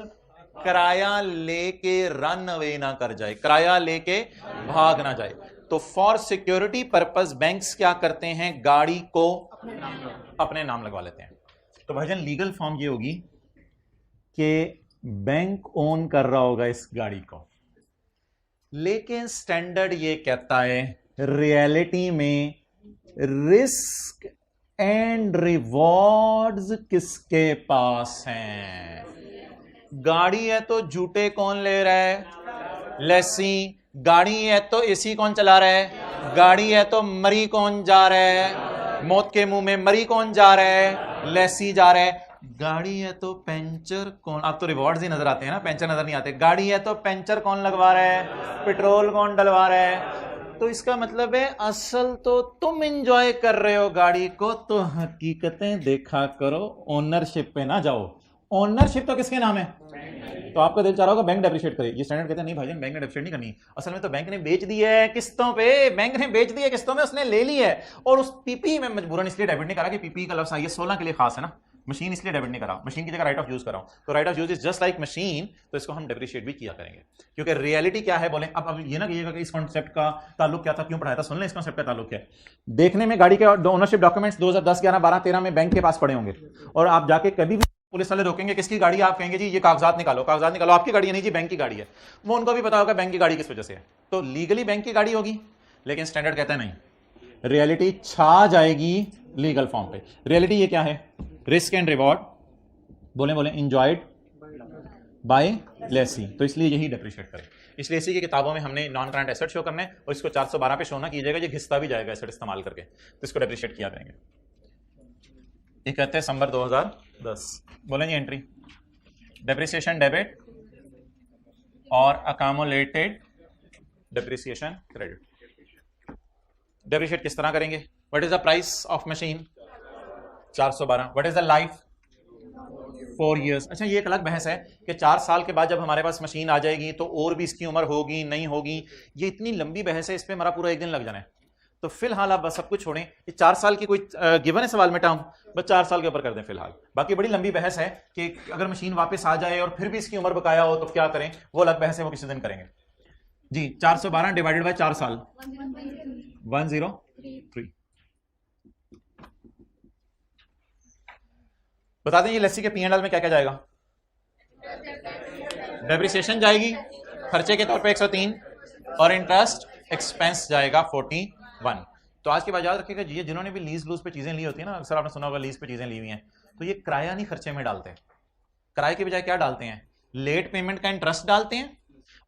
किराया लेके रन अवे ना कर जाए, किराया लेके भाग ना जाए। तो फॉर सिक्योरिटी पर्पस बैंक्स क्या करते हैं? गाड़ी को अपने नाम लगवा लेते हैं। तो भाईजान लीगल फॉर्म ये होगी कि बैंक ओन कर रहा होगा इस गाड़ी को, लेकिन स्टैंडर्ड ये कहता है रियलिटी में रिस्क एंड रिवॉर्ड्स किसके पास हैं? गाड़ी है तो झूठे कौन ले रहा है? लेसी। गाड़ी है तो एसी कौन चला रहा है? गाड़ी है तो मरी कौन जा रहा है? मौत के मुंह में मरी कौन जा रहा है? लेसी जा रहा है। गाड़ी है तो पेंचर कौन, आप तो रिवॉर्ड्स ही नजर आते हैं ना, पेंचर नजर नहीं आते। गाड़ी है तो पेंचर कौन लगवा रहा है? पेट्रोल कौन डलवा रहा है? तो इसका मतलब है असल तो तुम एंजॉय कर रहे हो गाड़ी को, तो हकीकतें देखा करो, ओनरशिप पे ना जाओ। ओनरशिप तो किसके नाम है? तो आपका दिल चाह रहा होगा बैंक डेप्रिशिएट करे, ये स्टैंडर्ड कहते हैं नहीं भाईजान बैंक ने डेप्रिशिएट नहीं करनी, असल में तो बैंक ने बेच दी है किस्तों पे, बैंक ने बेच दी है किस्तों में, उसने ले ली है। और उस पीपी में मजबूरन इसलिए डेबिट नहीं करा कि पीपी का लफ्ज ये 16 के लिए खास है ना, मशीन इसलिए डेबिट नहीं करा, मशीन की जगह राइट ऑफ यूज कराऊं, तो right of use is just like machine, तो इसको हम डेप्रिशिएट भी किया करेंगे। क्योंकि रियलिटी क्या है बोले, अब ये ना कहिएगा कि इस कॉन्सेप्ट का ताल्लुक क्या था, क्यों पढ़ाया था, सुन लें इस कॉन्सेप्ट का ताल्लुक क्या है। देखने में गाड़ी के ओनरशिप डॉक्यूमेंट्स 2010, 11, 12, 13 में बैंक के पास पड़े होंगे, और आप जाके कभी भी पुलिस वाले रोकेंगे किसकी गाड़ी, आप कहेंगे जी ये कागजात निकालो, कागजात निकालो, आपकी गाड़ी है, नहीं जी बैंक की गाड़ी है, वो उनको भी पता होगा बैंक की गाड़ी किस वजह से है, तो लीगली बैंक की गाड़ी होगी, लेकिन स्टैंडर्ड कहता है नहीं, रियलिटी छा जाएगी लीगल फॉर्म पे। रियलिटी ये क्या है, रिस्क एंड रिवॉर्ड, बोले बोले इंजॉयड बाय लेसी, तो इसलिए यही डेप्रिशिएट करें। इसलिए इसी की किताबों में हमने नॉन करंट एसेट शो करना है, और इसको 412 पे शो ना कीजिएगा, ये घिसता भी जाएगा एसेट इस्तेमाल करके, तो इसको डेप्रिशिएट किया करेंगे। 31 दिसंबर 2010, बोलें जी एंट्री, डेप्रिसिएशन डेबिट और अकामुलेटेड डेप्रिसिएशन क्रेडिट। डेप्रिशिएट किस तरह करेंगे, what is the price of machine 412, what is the life 4 years। अच्छा ये एक अलग बहस है कि 4 साल के बाद जब हमारे पास मशीन आ जाएगी तो और भी इसकी उम्र होगी नहीं होगी, ये इतनी लंबी बहस है, इस पर हमारा पूरा एक दिन लग जाना है। तो फिलहाल आप बस सब कुछ छोड़ें, ये 4 साल की कोई गिवन है सवाल में टर्म, बस 4 साल के ऊपर कर दें फिलहाल। बाकी बड़ी लंबी बहस है कि अगर मशीन वापस आ जाए और फिर भी इसकी उम्र बकाया हो तो क्या करें, वो अलग बहस है, वो किसी दिन करेंगे जी। 412 डिवाइडेड बाय 4 साल 103। बता दें ये लेसी के P&L में क्या क्या जाएगा, डेप्रिसिएशन जाएगी खर्चे के तौर पे 103, और इंटरेस्ट एक्सपेंस जाएगा 41। तो आज के बाद याद रखिएगा जी, जिन्होंने भी लीज लूज पे चीजें ली होती है ना, अक्सर आपने सुना होगा लीज पे चीजें ली हुई हैं, तो ये किराया नहीं खर्चे में डालते हैं, किराए के बजाय क्या डालते हैं, लेट पेमेंट का इंटरेस्ट डालते हैं,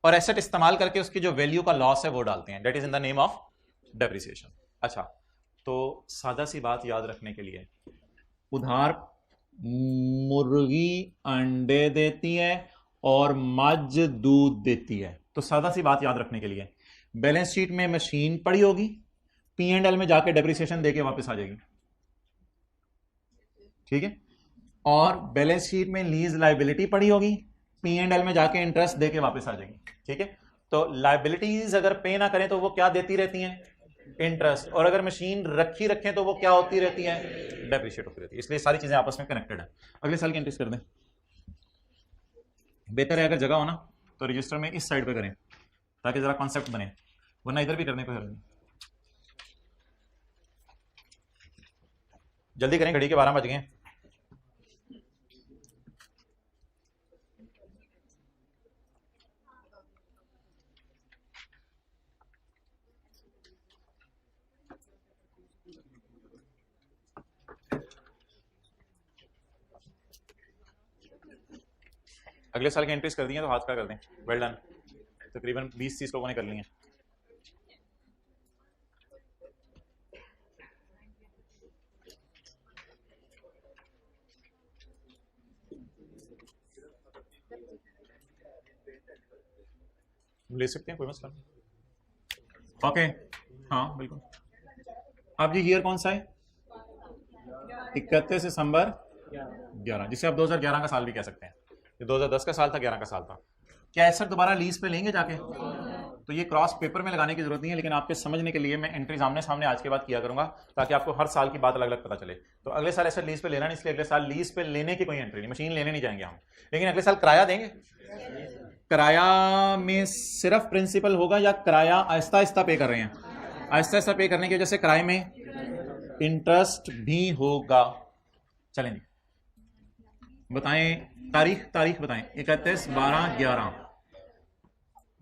और एसेट इस्तेमाल करके उसकी जो वैल्यू का लॉस है वो डालते हैं, that is in the name of depreciation. अच्छा, तो सादा सी बात याद रखने के लिए, उधार मुर्गी अंडे देती है और मज दूध देती है, तो सादा सी बात याद रखने के लिए, बैलेंस शीट में मशीन पड़ी होगी, P&L में जाके डेप्रिसिएशन देके वापस आ जाएगी, ठीक है, और बैलेंस शीट में लीज लायबिलिटी पड़ी होगी, P&L में जाके इंटरेस्ट देके वापस आ जाएगी, ठीक है। तो लायबिलिटीज अगर पे ना करें तो वो क्या देती रहती हैं, इंटरेस्ट, और अगर मशीन रखी रखें तो वो क्या होती रहती है, डेप्रिशिएट होती रहती है। इसलिए सारी चीजें आपस में कनेक्टेड है। अगले साल की एंट्रीज कर दें, बेहतर है अगर जगह हो ना तो रजिस्टर में इस साइड पे करें ताकि जरा कॉन्सेप्ट बने, वरना इधर भी करने को है। जल्दी करें, घड़ी के 12 बज गए। अगले साल की एंट्रीज कर दी हैं तो हाथ का कर दें, वेल डन। तकरीबन 20-30 लोगों ने कर ली हैं। ले सकते हैं, कोई मसला नहीं। ओके, हाँ बिल्कुल। अब ये ईयर कौन सा है, 31 दिसंबर 11, जिसे आप 2011 का साल भी कह सकते हैं। ये 2010 का साल था, 11 का साल था। क्या ऐसा दोबारा लीज पे लेंगे जाके, तो ये क्रॉस पेपर में लगाने की जरूरत नहीं है, लेकिन आपके समझने के लिए मैं एंट्री सामने सामने आज के बाद किया करूंगा ताकि आपको हर साल की बात अलग अलग पता चले। तो अगले साल ऐसा लीज पे लेना नहीं, इसलिए अगले साल लीज पे लेने की कोई एंट्री नहीं, मशीन लेने नहीं जाएंगे हम, लेकिन अगले साल किराया देंगे। किराया में सिर्फ प्रिंसिपल होगा या किराया आहिस्ता आहिस्ता पे कर रहे हैं, आहिस्ता आहिस्ता पे करने की वजह से किराए में इंटरेस्ट भी होगा। चलें बताएं तारीख बताएं, 31/12/11।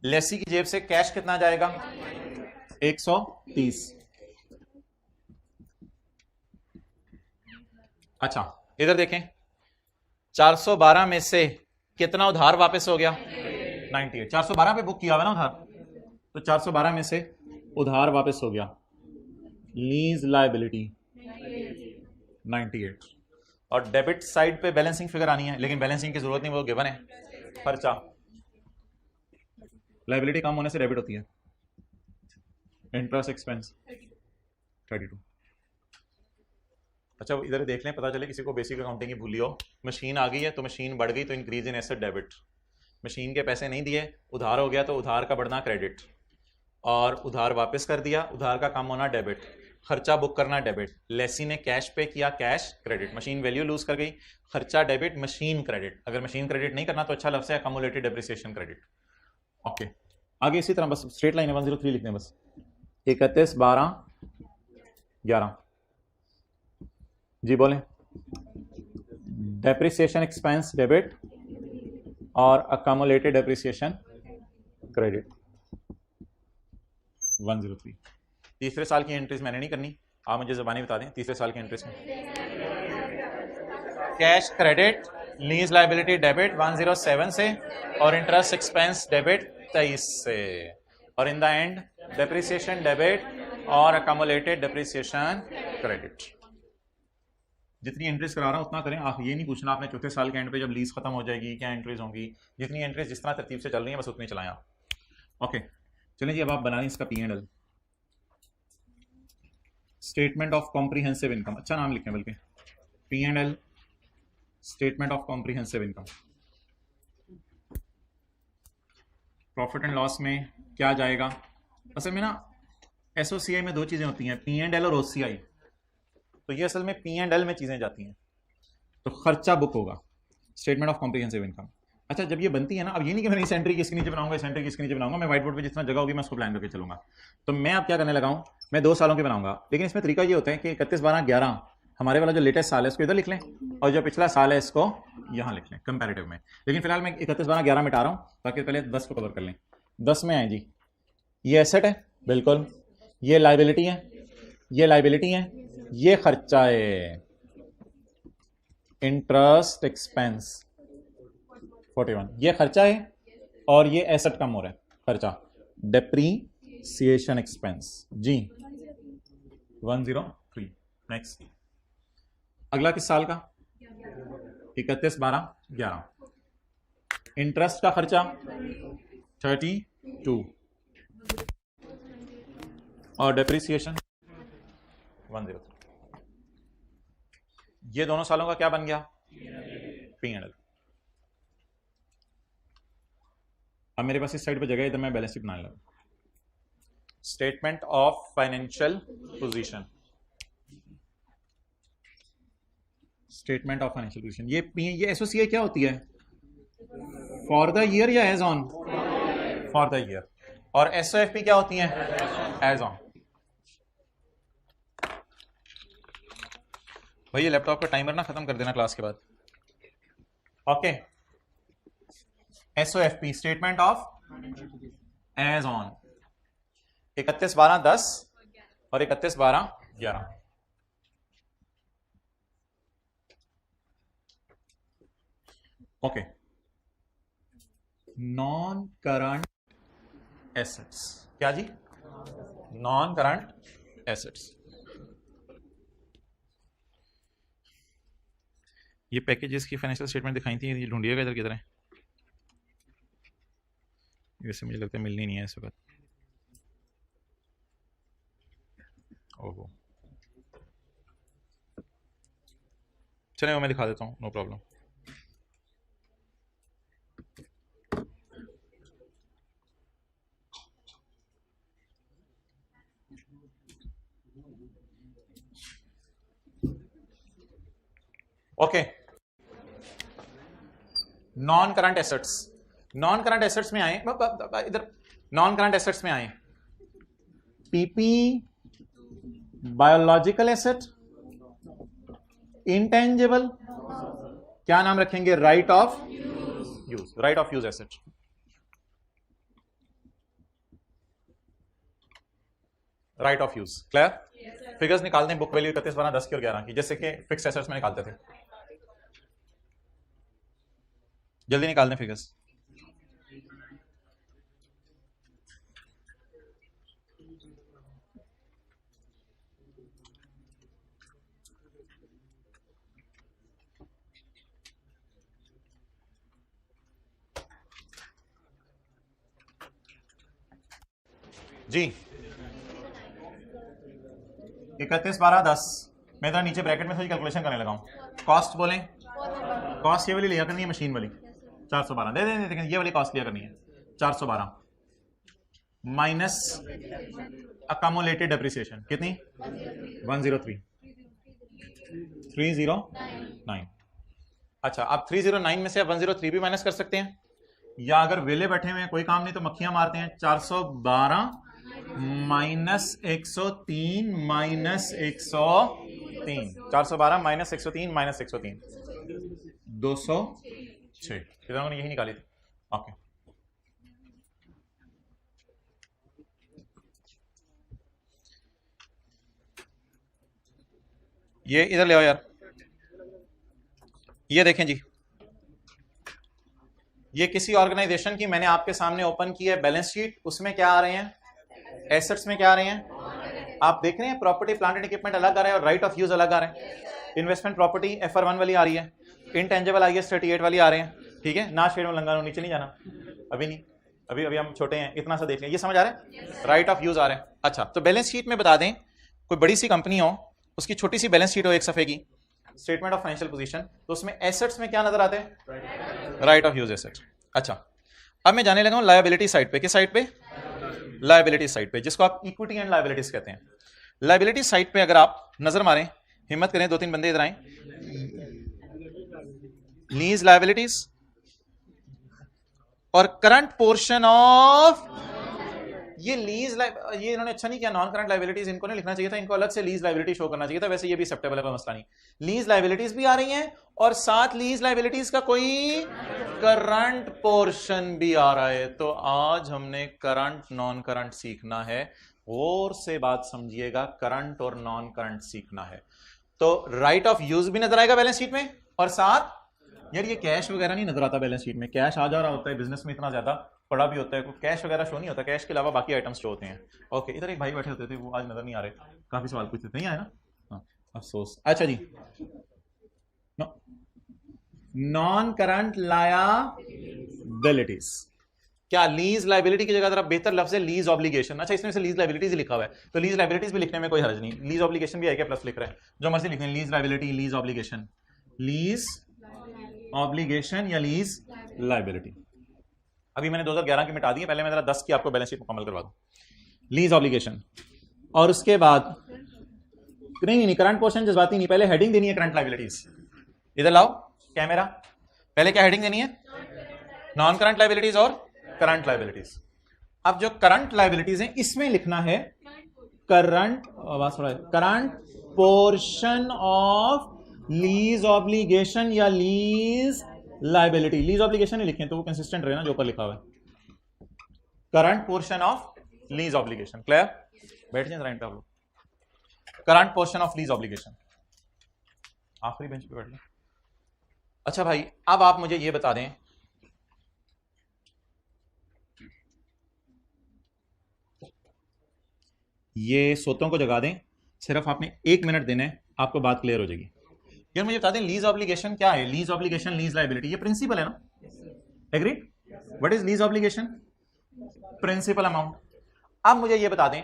लेसी की जेब से कैश कितना जाएगा, 130। अच्छा इधर देखें, 412 में से कितना उधार वापस हो गया, 98। 412 पे बुक किया हुआ ना उधार, तो 412 में से उधार वापस हो गया, लीज लायबिलिटी 98। और डेबिट साइड पे बैलेंसिंग फिगर आनी है, लेकिन बैलेंसिंग की जरूरत नहीं, वो गिवन है, खर्चा। लायबिलिटी कम होने से डेबिट होती है, इंटरेस्ट एक्सपेंस 32। अच्छा इधर देख लें, पता चले किसी को बेसिक अकाउंटिंग की भूली हो। मशीन आ गई है तो मशीन बढ़ गई तो increase in asset debit. Machine के पैसे नहीं दिए, उधार हो गया तो उधार का बढ़ना क्रेडिट, और उधार वापस कर दिया, उधार का कम होना डेबिट, खर्चा बुक करना डेबिट, लेसी ने कैश पे किया cash credit, machine value lose कर गई, खर्चा डेबिट मशीन क्रेडिट। अगर मशीन क्रेडिट नहीं करना तो अच्छा लफ्ज़ है अकमुलेटेड डेप्रिसिएशन क्रेडिट। ओके आगे इसी तरह बस स्ट्रेट लाइन है, 103 लिखने बस, 31 12 11। जी बोलें। डेप्रिसिएशन एक्सपेंस डेबिट और अकमुलेटेड डेप्रिसिएशन क्रेडिट 103। तीसरे साल की एंट्रीज मैंने नहीं करनी, आप मुझे ज़बानी बता दें तीसरे साल की एंट्रीज में। Cash credit, lease liability debit 107 से, और इंटरेस्ट एक्सपेंस डेबिट 23 से, और in the end depreciation debit और अकमुलेटेड डेप्रिसिएशन क्रेडिट। जितनी एंट्रीज करा रहा हूं उतना करें, आप ये नहीं पूछना आपने चौथे साल के एंड पे जब लीज खत्म हो जाएगी क्या एंट्रीज होंगी। जितनी एंट्रीज जिस तरह तरतीब से चल रही हैं बस उतनी चलाएं आप। ओके चलिए जी, अब आप बना लें इसका P&L, statement of comprehensive income, अच्छा नाम लिखें बल्कि, P&L statement of comprehensive income. Profit and loss में क्या जाएगा, असल में ना SOCI में दो चीजें होती हैं, P&L और OCI। तो ये असल में P&L में चीजें जाती हैं। तो खर्चा बुक होगा, स्टेटमेंट ऑफ कॉम्प्रिहेंसिव इनकम। अच्छा जब ये बनती है ना, अब ये नहीं कि मैं इस एंट्री किसके नीचे बनाऊंगा, इस एंट्री किसके नीचे बनाऊंगा, मैं व्हाइट बोर्ड पे जितना जगह होगी मैं उसको प्लान करके चलूंगा। तो मैं अब क्या करने लगा हूं, मैं 2 सालों के बनाऊंगा, लेकिन इसमें तरीका ये होता है कि 31 12 11 हमारे वाला जो लेटेस्ट साल है इसको इधर लिख लें, और जो पिछला साल है इसको यहां लिख लें कंपैरेटिव में। लेकिन फिलहाल मैं 31 12 11 मिटा रहा हूं ताकि पहले 10 को कवर कर लें। 10 में आए जी, ये एसेट है बिल्कुल, ये लाइबिलिटी है, ये लाइबिलिटी है, ये खर्चा है इंटरेस्ट एक्सपेंस 41, ये खर्चा है, और ये एसेट कम हो रहा है खर्चा, डेप्रीसिएशन एक्सपेंस जी 103। नेक्स्ट अगला किस साल का, 31 12 11। इंटरेस्ट का खर्चा 32 और डेप्रीसिएशन 103। ये दोनों सालों का क्या बन गया, P&L। अब मेरे पास इस साइड पे जगह है, इधर मैं बैलेंस शीट बनाने लगा। Statement of financial position, statement of financial position, ये एसोसिएट क्या होती है, फॉर द ईयर या as on, for the year, और SOFP क्या होती है, एज ऑन। भाई ये लैपटॉप का टाइमर ना खत्म कर देना क्लास के बाद। Okay SOFP statement of as on, 31 12 10 और 31 12 11। ओके नॉन करंट एसेट्स, क्या जी, नॉन करंट एसेट्स। ये पैकेजेस की फाइनेंशियल स्टेटमेंट दिखाई थी, ये ढूंढिएगा इधर किधर है, वैसे मुझे लगता है मिलनी नहीं है इस वक्त। ओहो चलिए वो मैं दिखा देता हूँ, no problem. Okay non current assets, non current assets में आए, इधर नॉन करंट एसेट्स में आए, PP बायोलॉजिकल एसेट, इंटेंजिबल क्या नाम रखेंगे, right of use, right of use asset. Right of use clear. Figures निकाल दें, बुक वैल्यू 31 12 10 की और 11 की, जैसे कि फिक्स एसेट्स में निकालते थे। जल्दी निकाल दें फिगर्स। जी 31 12 10 मैं जरा नीचे ब्रैकेट में थोड़ी कैलकुलेशन करने लगा हूँ। कॉस्ट बोलें, कॉस्ट ये वाली लिया करनी है, मशीन वाली 412 दे दें, लेकिन ये वाली कॉस्ट लिया करनी है 412 माइनस अकामुलेटेड डेप्रिसिएशन कितनी 309। अच्छा, आप 309 में से आप 103 भी माइनस कर सकते हैं, या अगर वेले बैठे हुए हैं कोई काम नहीं तो मक्खियां मारते हैं। 412 माइनस 103 माइनस 103, 412 माइनस 103 माइनस 103 206। इन्होंने यही निकाली थी। ओके, ये इधर ले आओ यार। ये देखें जी, ये किसी ऑर्गेनाइजेशन की मैंने आपके सामने ओपन की है बैलेंस शीट। उसमें क्या आ रहे हैं, एसेट्स में क्या आ रहे हैं, आप देख रहे हैं प्रॉपर्टी प्लांट एंड इक्विपमेंट अलग आ रहा है और राइट ऑफ यूज अलग आ रहा है। इन्वेस्टमेंट प्रॉपर्टी FR1 वाली आ रही है, इनटेंजिबल IAS 38 वाली आ रहे हैं। ठीक है ना, शेड में लंगा नीचे नहीं जाना, अभी नहीं, अभी हम छोटे हैं, इतना सा देख लें। ये समझ आ रहा है, राइट ऑफ यूज आ रहा है। अच्छा, तो बैलेंस शीट में बता दें, कोई बड़ी सी कंपनी हो, उसकी छोटी सी बैलेंस शीट हो एक सफे की, स्टेटमेंट ऑफ फाइनेंशियल पोजीशन, तो उसमें एसेट्स में क्या नजर आते हैं, राइट ऑफ यूज एसेट्स। अच्छा, अब मैं जाने लगा हूं लायबिलिटी साइड पे। किस साइड पे, लायबिलिटी साइड पे, जिसको आप इक्विटी एंड लायबिलिटीज कहते हैं। लायबिलिटी साइड पे अगर आप नजर मारें, हिम्मत करें, 2-3 बंदे इधर आए, लीज लायबिलिटीज और करंट पोर्शन ऑफ, ये लीज, ये इन्होंने अच्छा नहीं किया, नॉन करंट लायबिलिटीज इनको नहीं लिखना चाहिए था, इनको अलग से लीज लायबिलिटी शो करना चाहिए था। वैसे ये भी एक्सेप्टेबल है, कोई मसला नहीं। लीज लायबिलिटीज भी आ रही हैं और साथ लीज लायबिलिटीज का कोई करंट पोर्शन भी आ रहा है। तो आज हमने करंट नॉन करंट सीखना है, और से बात समझिएगा, करंट और नॉन करंट सीखना है। तो राइट ऑफ यूज भी नजर आएगा बैलेंस शीट में, और साथ यार ये कैश वगैरह नहीं नजर आता बैलेंस शीट में। कैश आ जा रहा होता है, बिजनेस में इतना ज्यादा पड़ा भी होता है, कैश वगैरह शो नहीं होता, कैश के अलावा बाकी आइटम्स शो होते हैं। ओके, इधर एक भाई बैठे होते थे, वो आज नजर नहीं आ रहे, काफी सवाल पूछते थे, नहीं आए ना, हाँ, अफसोस। अच्छा जी, नॉन करंट लायबिलिटीज, क्या लीज लायबिलिटी की जगह जरा बेहतर लफ्ज है लीज ऑब्लिगेशन। अच्छा, इसमें से लीज लायबिलिटीज लिखा हुआ है, तो लीज लायबिलिटीज भी लिखने में कोई हर्ज नहीं, लीज ऑब्लिगेशन भी है प्लस लिख रहे हैं, जो मर्जी लिखें, lease liability, lease obligation, lease obligation या लीज लायबिलिटी। अभी मैंने 2011 की मिटा दी है, पहले मैं जरा 10 की आपको बैलेंस शीट मुकम्मल करवा दूं। लीज ऑब्लिगेशन, और उसके बाद नहीं करंट पोर्शन जज्बाती नहीं, पहले हेडिंग देनी है करंट लायबिलिटीज। इधर लाओ कैमरा, पहले क्या हेडिंग देनी है, नॉन करंट लायबिलिटीज और करंट लायबिलिटीज। अब जो करंट लायबिलिटीज हैं इसमें लिखना है करंट, आवाज थोड़ा, current portion of lease obligation या लीज लायबिलिटी। लीज ऑब्लिगेशन ही लिखें तो वो कंसिस्टेंट रहे ना जो ऊपर लिखा हुआ है, current portion of lease obligation. Clear, बैठ जाए राइट पे आप लोग। Current portion of lease obligation, आखिरी बेंच पे बैठ जाए। अच्छा भाई, अब आप मुझे ये बता दें, ये सोतों को जगा दें, सिर्फ आपने 1 मिनट देना है, आपको बात क्लियर हो जाएगी। यार मुझे बता दें लीज ऑब्लिगेशन क्या है, लीज ऑब्लिगेशन, लीज लायबिलिटी, ये प्रिंसिपल है ना, agree? What is lease obligation, principal amount. अब मुझे ये बता दें,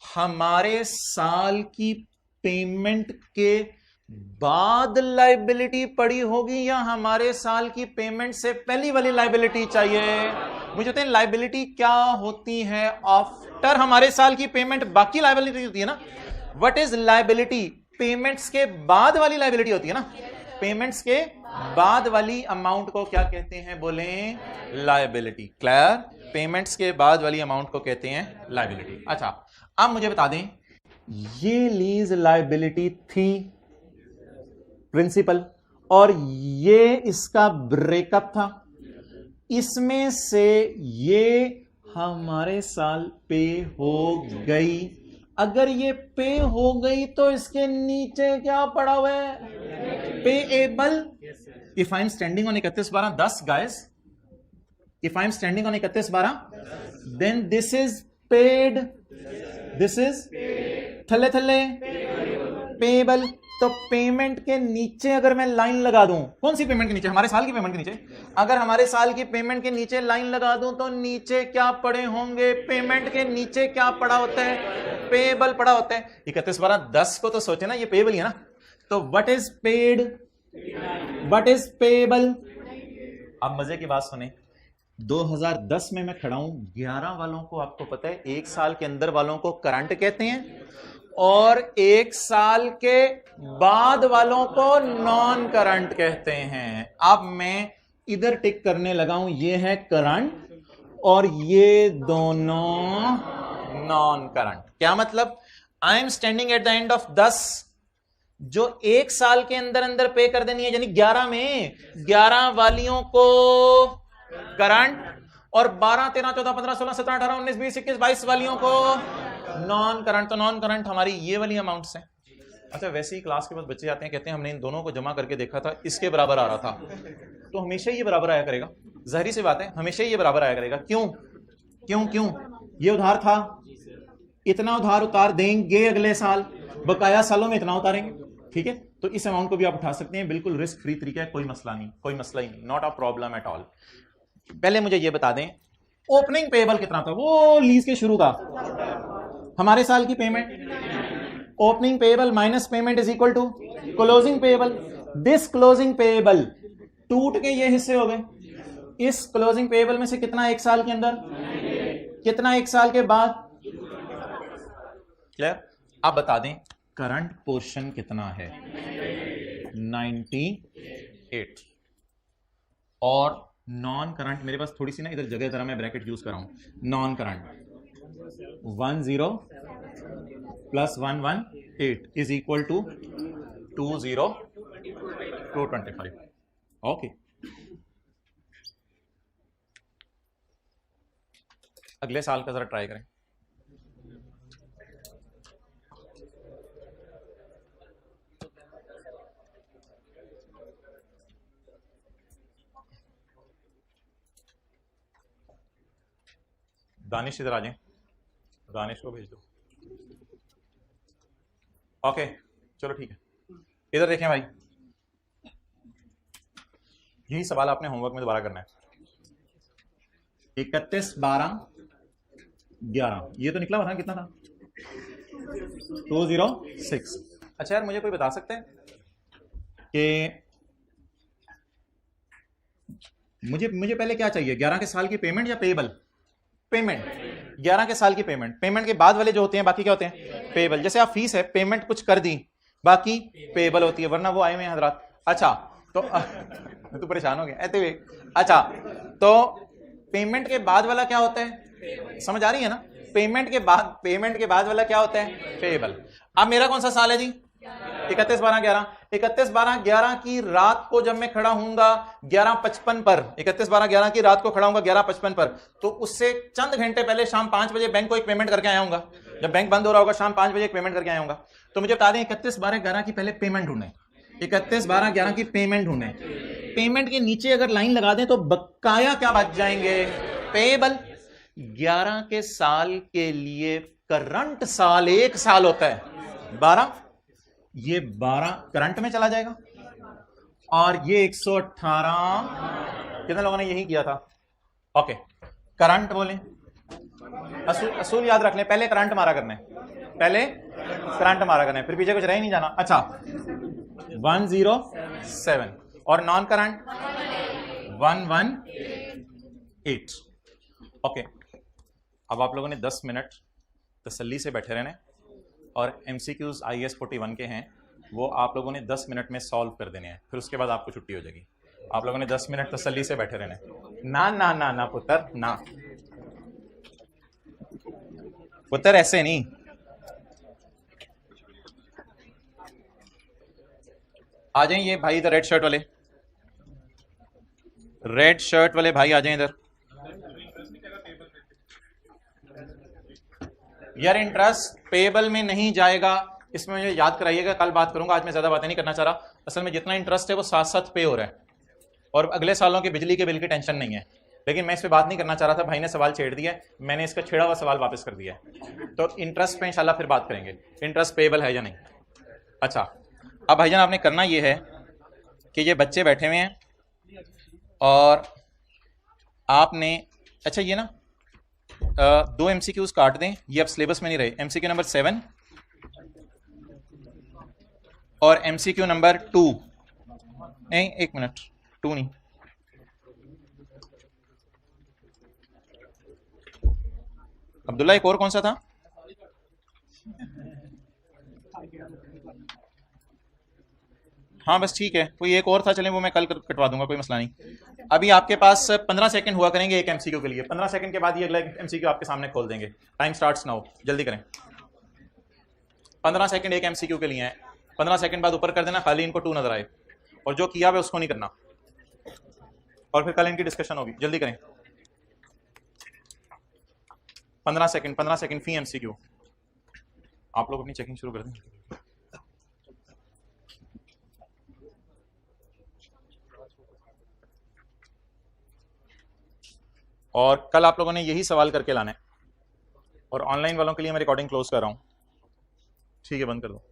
हमारे साल की पेमेंट के बाद लायबिलिटी पड़ी होगी या हमारे साल की पेमेंट से पहली वाली लायबिलिटी चाहिए? मुझे बताएं लायबिलिटी क्या होती है आफ्टर हमारे साल की पेमेंट, बाकी लायबिलिटी होती है ना। व्हाट इज लायबिलिटी, पेमेंट्स के बाद वाली लायबिलिटी होती है ना, पेमेंट्स के बाद वाली अमाउंट को क्या कहते हैं, बोले लायबिलिटी। क्लियर, पेमेंट्स के बाद वाली अमाउंट को कहते हैं लायबिलिटी। अच्छा, अब मुझे बता दें, ये लीज लायबिलिटी थी प्रिंसिपल, और ये इसका ब्रेकअप था, इसमें से ये हमारे साल पे हो गई। अगर ये पे हो गई तो इसके नीचे क्या पड़ा हुआ है, payable. If I am standing on 31/12/10 guys, if I am standing on 31/12 then this is paid, this is थल्ले थल्ले पेएबल। तो पेमेंट के नीचे अगर मैं लाइन लगा दूं, कौन सी पेमेंट के नीचे, हमारे साल की पेमेंट के नीचे, अगर हमारे साल की पेमेंट के नीचे लाइन लगा दूं तो नीचे क्या पड़े होंगे, पेमेंट के नीचे क्या पड़ा होता है, पेबल पड़ा होता है। 31/12 को तो सोचे ना, ये पेबल ही है ना। तो what is paid, what is payable. अब मजे की बात सुने, 2010 में मैं खड़ा हूं, 11 वालों को आपको पता है एक साल के अंदर वालों को करंट कहते हैं और एक साल के बाद वालों को नॉन करंट कहते हैं। अब मैं इधर टिक करने लगा हूं, ये है करंट और ये दोनों नॉन करंट। क्या मतलब, आई am standing at the end of 10 जो एक साल के अंदर अंदर पे कर देनी है, यानी 11 में 11 वालियों को करंट और 12, 13, 14, 15, 16, 17, 18, 19, 20, 21, 22 वालियों को नॉन करंट। तो नॉन करंट हमारी ये वाली अमाउंट्स हैं। अच्छा, वैसे ही क्लास के बाद बच्चे आते हैं, कहते हैं हमने इन दोनों को जमा करके देखा था, इसके बराबर आ रहा था। तो हमेशा ये बराबर आया करेगा, जाहिर सी बात है, हमेशा ये बराबर आया करेगा। क्यों क्यों क्यों, ये उधार था, इतना उधार उतार देंगे अगले साल, बकाया सालों में इतना उतारेंगे, ठीक है। तो इस अमाउंट को भी आप उठा सकते हैं, बिल्कुल रिस्क फ्री तरीका है, कोई मसला नहीं, कोई मसला ही नहीं, not a problem at all. पहले मुझे ये बता दें, ओपनिंग पेबल कितना था, वो लीज के शुरू का हमारे साल की payment. Opening payable minus payment is equal to closing payable. This closing payable टूट के ये हिस्से हो गए। इस क्लोजिंग पेबल में से कितना एक साल के अंदर, कितना एक साल के बाद, क्लियर। आप बता दें करंट पोर्शन कितना है, 98 और नॉन करंट, मेरे पास थोड़ी सी ना इधर जगह जरा मैं ब्रैकेट यूज कर रहा हूं। Non current 10 plus 118 is equal to 20225। Okay, अगले साल का जरा ट्राई करें। दानिश इधर आ जाए, दानिश को भेज दो। ओके चलो ठीक है, इधर देखें भाई, यही सवाल आपने होमवर्क में दोबारा करना है। 31/12/11 ये तो निकला हुआ था, कितना था, 206। अच्छा यार, मुझे कोई बता सकते हैं कि मुझे पहले क्या चाहिए, 11 के साल की पेमेंट या पेबल? पेमेंट, 11 के साल की पेमेंट। पेमेंट के बाद वाले जो होते हैं बाकी क्या होते हैं, पेबल। जैसे आप फीस है, पेमेंट कुछ कर दी, बाकी पेबल होती है, वरना वो आए हुए हैं हजरात। अच्छा तो तो परेशान हो गया ऐसे हुए। अच्छा तो पेमेंट के बाद वाला क्या होता है, समझ आ रही है ना, पेमेंट के बाद वाला क्या होता है, पेबल। अब मेरा कौन सा साल है जी, 31/12/11। 31/12/11 की रात को जब मैं खड़ा हूंगा 11:55 पर, 31/12/11 की रात को खड़ा हूंगा 11:55 पर, तो उससे चंद घंटे पहले शाम 5 बजे बैंक को एक पेमेंट करके आया हूंगा। जब बैंक बंद हो रहा होगा शाम 5 बजे एक पेमेंट करके आया हूंगा। तो मुझे बता दें 31/12/11 की पहले पेमेंट ढूंढे, 31/12/11 की पेमेंट ढूंढे। पेमेंट के नीचे अगर लाइन लगा दें तो बकाया क्या बच जाएंगे, पेबल। 11 के साल के लिए करंट साल 1 साल होता है 12, ये 12 करंट में चला जाएगा और ये 118, कितने लोगों ने यही किया था। ओके, करंट बोले, असूल याद रख लें, पहले करंट मारा करना है, पहले करंट मारा करना है, फिर पीछे कुछ रह ही नहीं जाना। अच्छा 107 और नॉन करंट 118। ओके, अब आप लोगों ने 10 मिनट तसल्ली से बैठे रहने और MCQs IAS 41 के हैं, वो आप लोगों ने 10 मिनट में सॉल्व कर देने हैं, फिर उसके बाद आपको छुट्टी हो जाएगी। आप लोगों ने 10 मिनट तसल्ली से बैठे रहने। ना ना ना ना पुत्र, ना पुत्र, ऐसे नहीं। आ जाए ये भाई इधर, रेड शर्ट वाले, रेड शर्ट वाले भाई आ जाए इधर। यार इंटरेस्ट पेबल में नहीं जाएगा, इसमें मुझे याद कराइएगा, कल बात करूंगा, आज मैं ज्यादा बातें नहीं करना चाह रहा। असल में जितना इंटरेस्ट है वो साथ साथ पे हो रहा है और अगले सालों के बिजली के बिल की टेंशन नहीं है, लेकिन मैं इस पे बात नहीं करना चाह रहा था। भाई ने सवाल छेड़ दिया, मैंने इसका छेड़ा हुआ सवाल वापस कर दिया है। तो इंटरेस्ट पे इंशाल्लाह फिर बात करेंगे, इंटरेस्ट पेबल है या नहीं। अच्छा, अब भाईजान आपने करना ये है कि ये बच्चे बैठे हुए हैं और आपने, अच्छा ये ना दो एमसीक्यूज काट दें, ये अब सिलेबस में नहीं रहे। एमसीक्यू नंबर 7 और एमसीक्यू नंबर 2, नहीं 1 मिनट, 2 नहीं, अब्दुल्ला एक और कौन सा था? हाँ बस ठीक है, कोई एक और था, चलें वो मैं कल कटवा दूंगा, कोई मसला नहीं। अभी आपके पास 15 सेकंड हुआ करेंगे एक एमसीक्यू के लिए। 15 सेकंड के बाद ये अगला एमसीक्यू आपके सामने खोल देंगे। टाइम स्टार्ट्स नाउ, जल्दी करें। 15 सेकंड एक एमसीक्यू के लिए है। 15 सेकंड बाद ऊपर कर देना, खाली इनको 2 नजर आए, और जो किया हुआ उसको नहीं करना, और फिर कल इनकी डिस्कशन होगी। जल्दी करें, 15 सेकंड फी एमसीक्यू। आप लोग अपनी चेकिंग शुरू कर दें। और कल आप लोगों ने यही सवाल करके लाना है। और ऑनलाइन वालों के लिए मैं रिकॉर्डिंग क्लोज कर रहा हूं। ठीक है, बंद कर दो।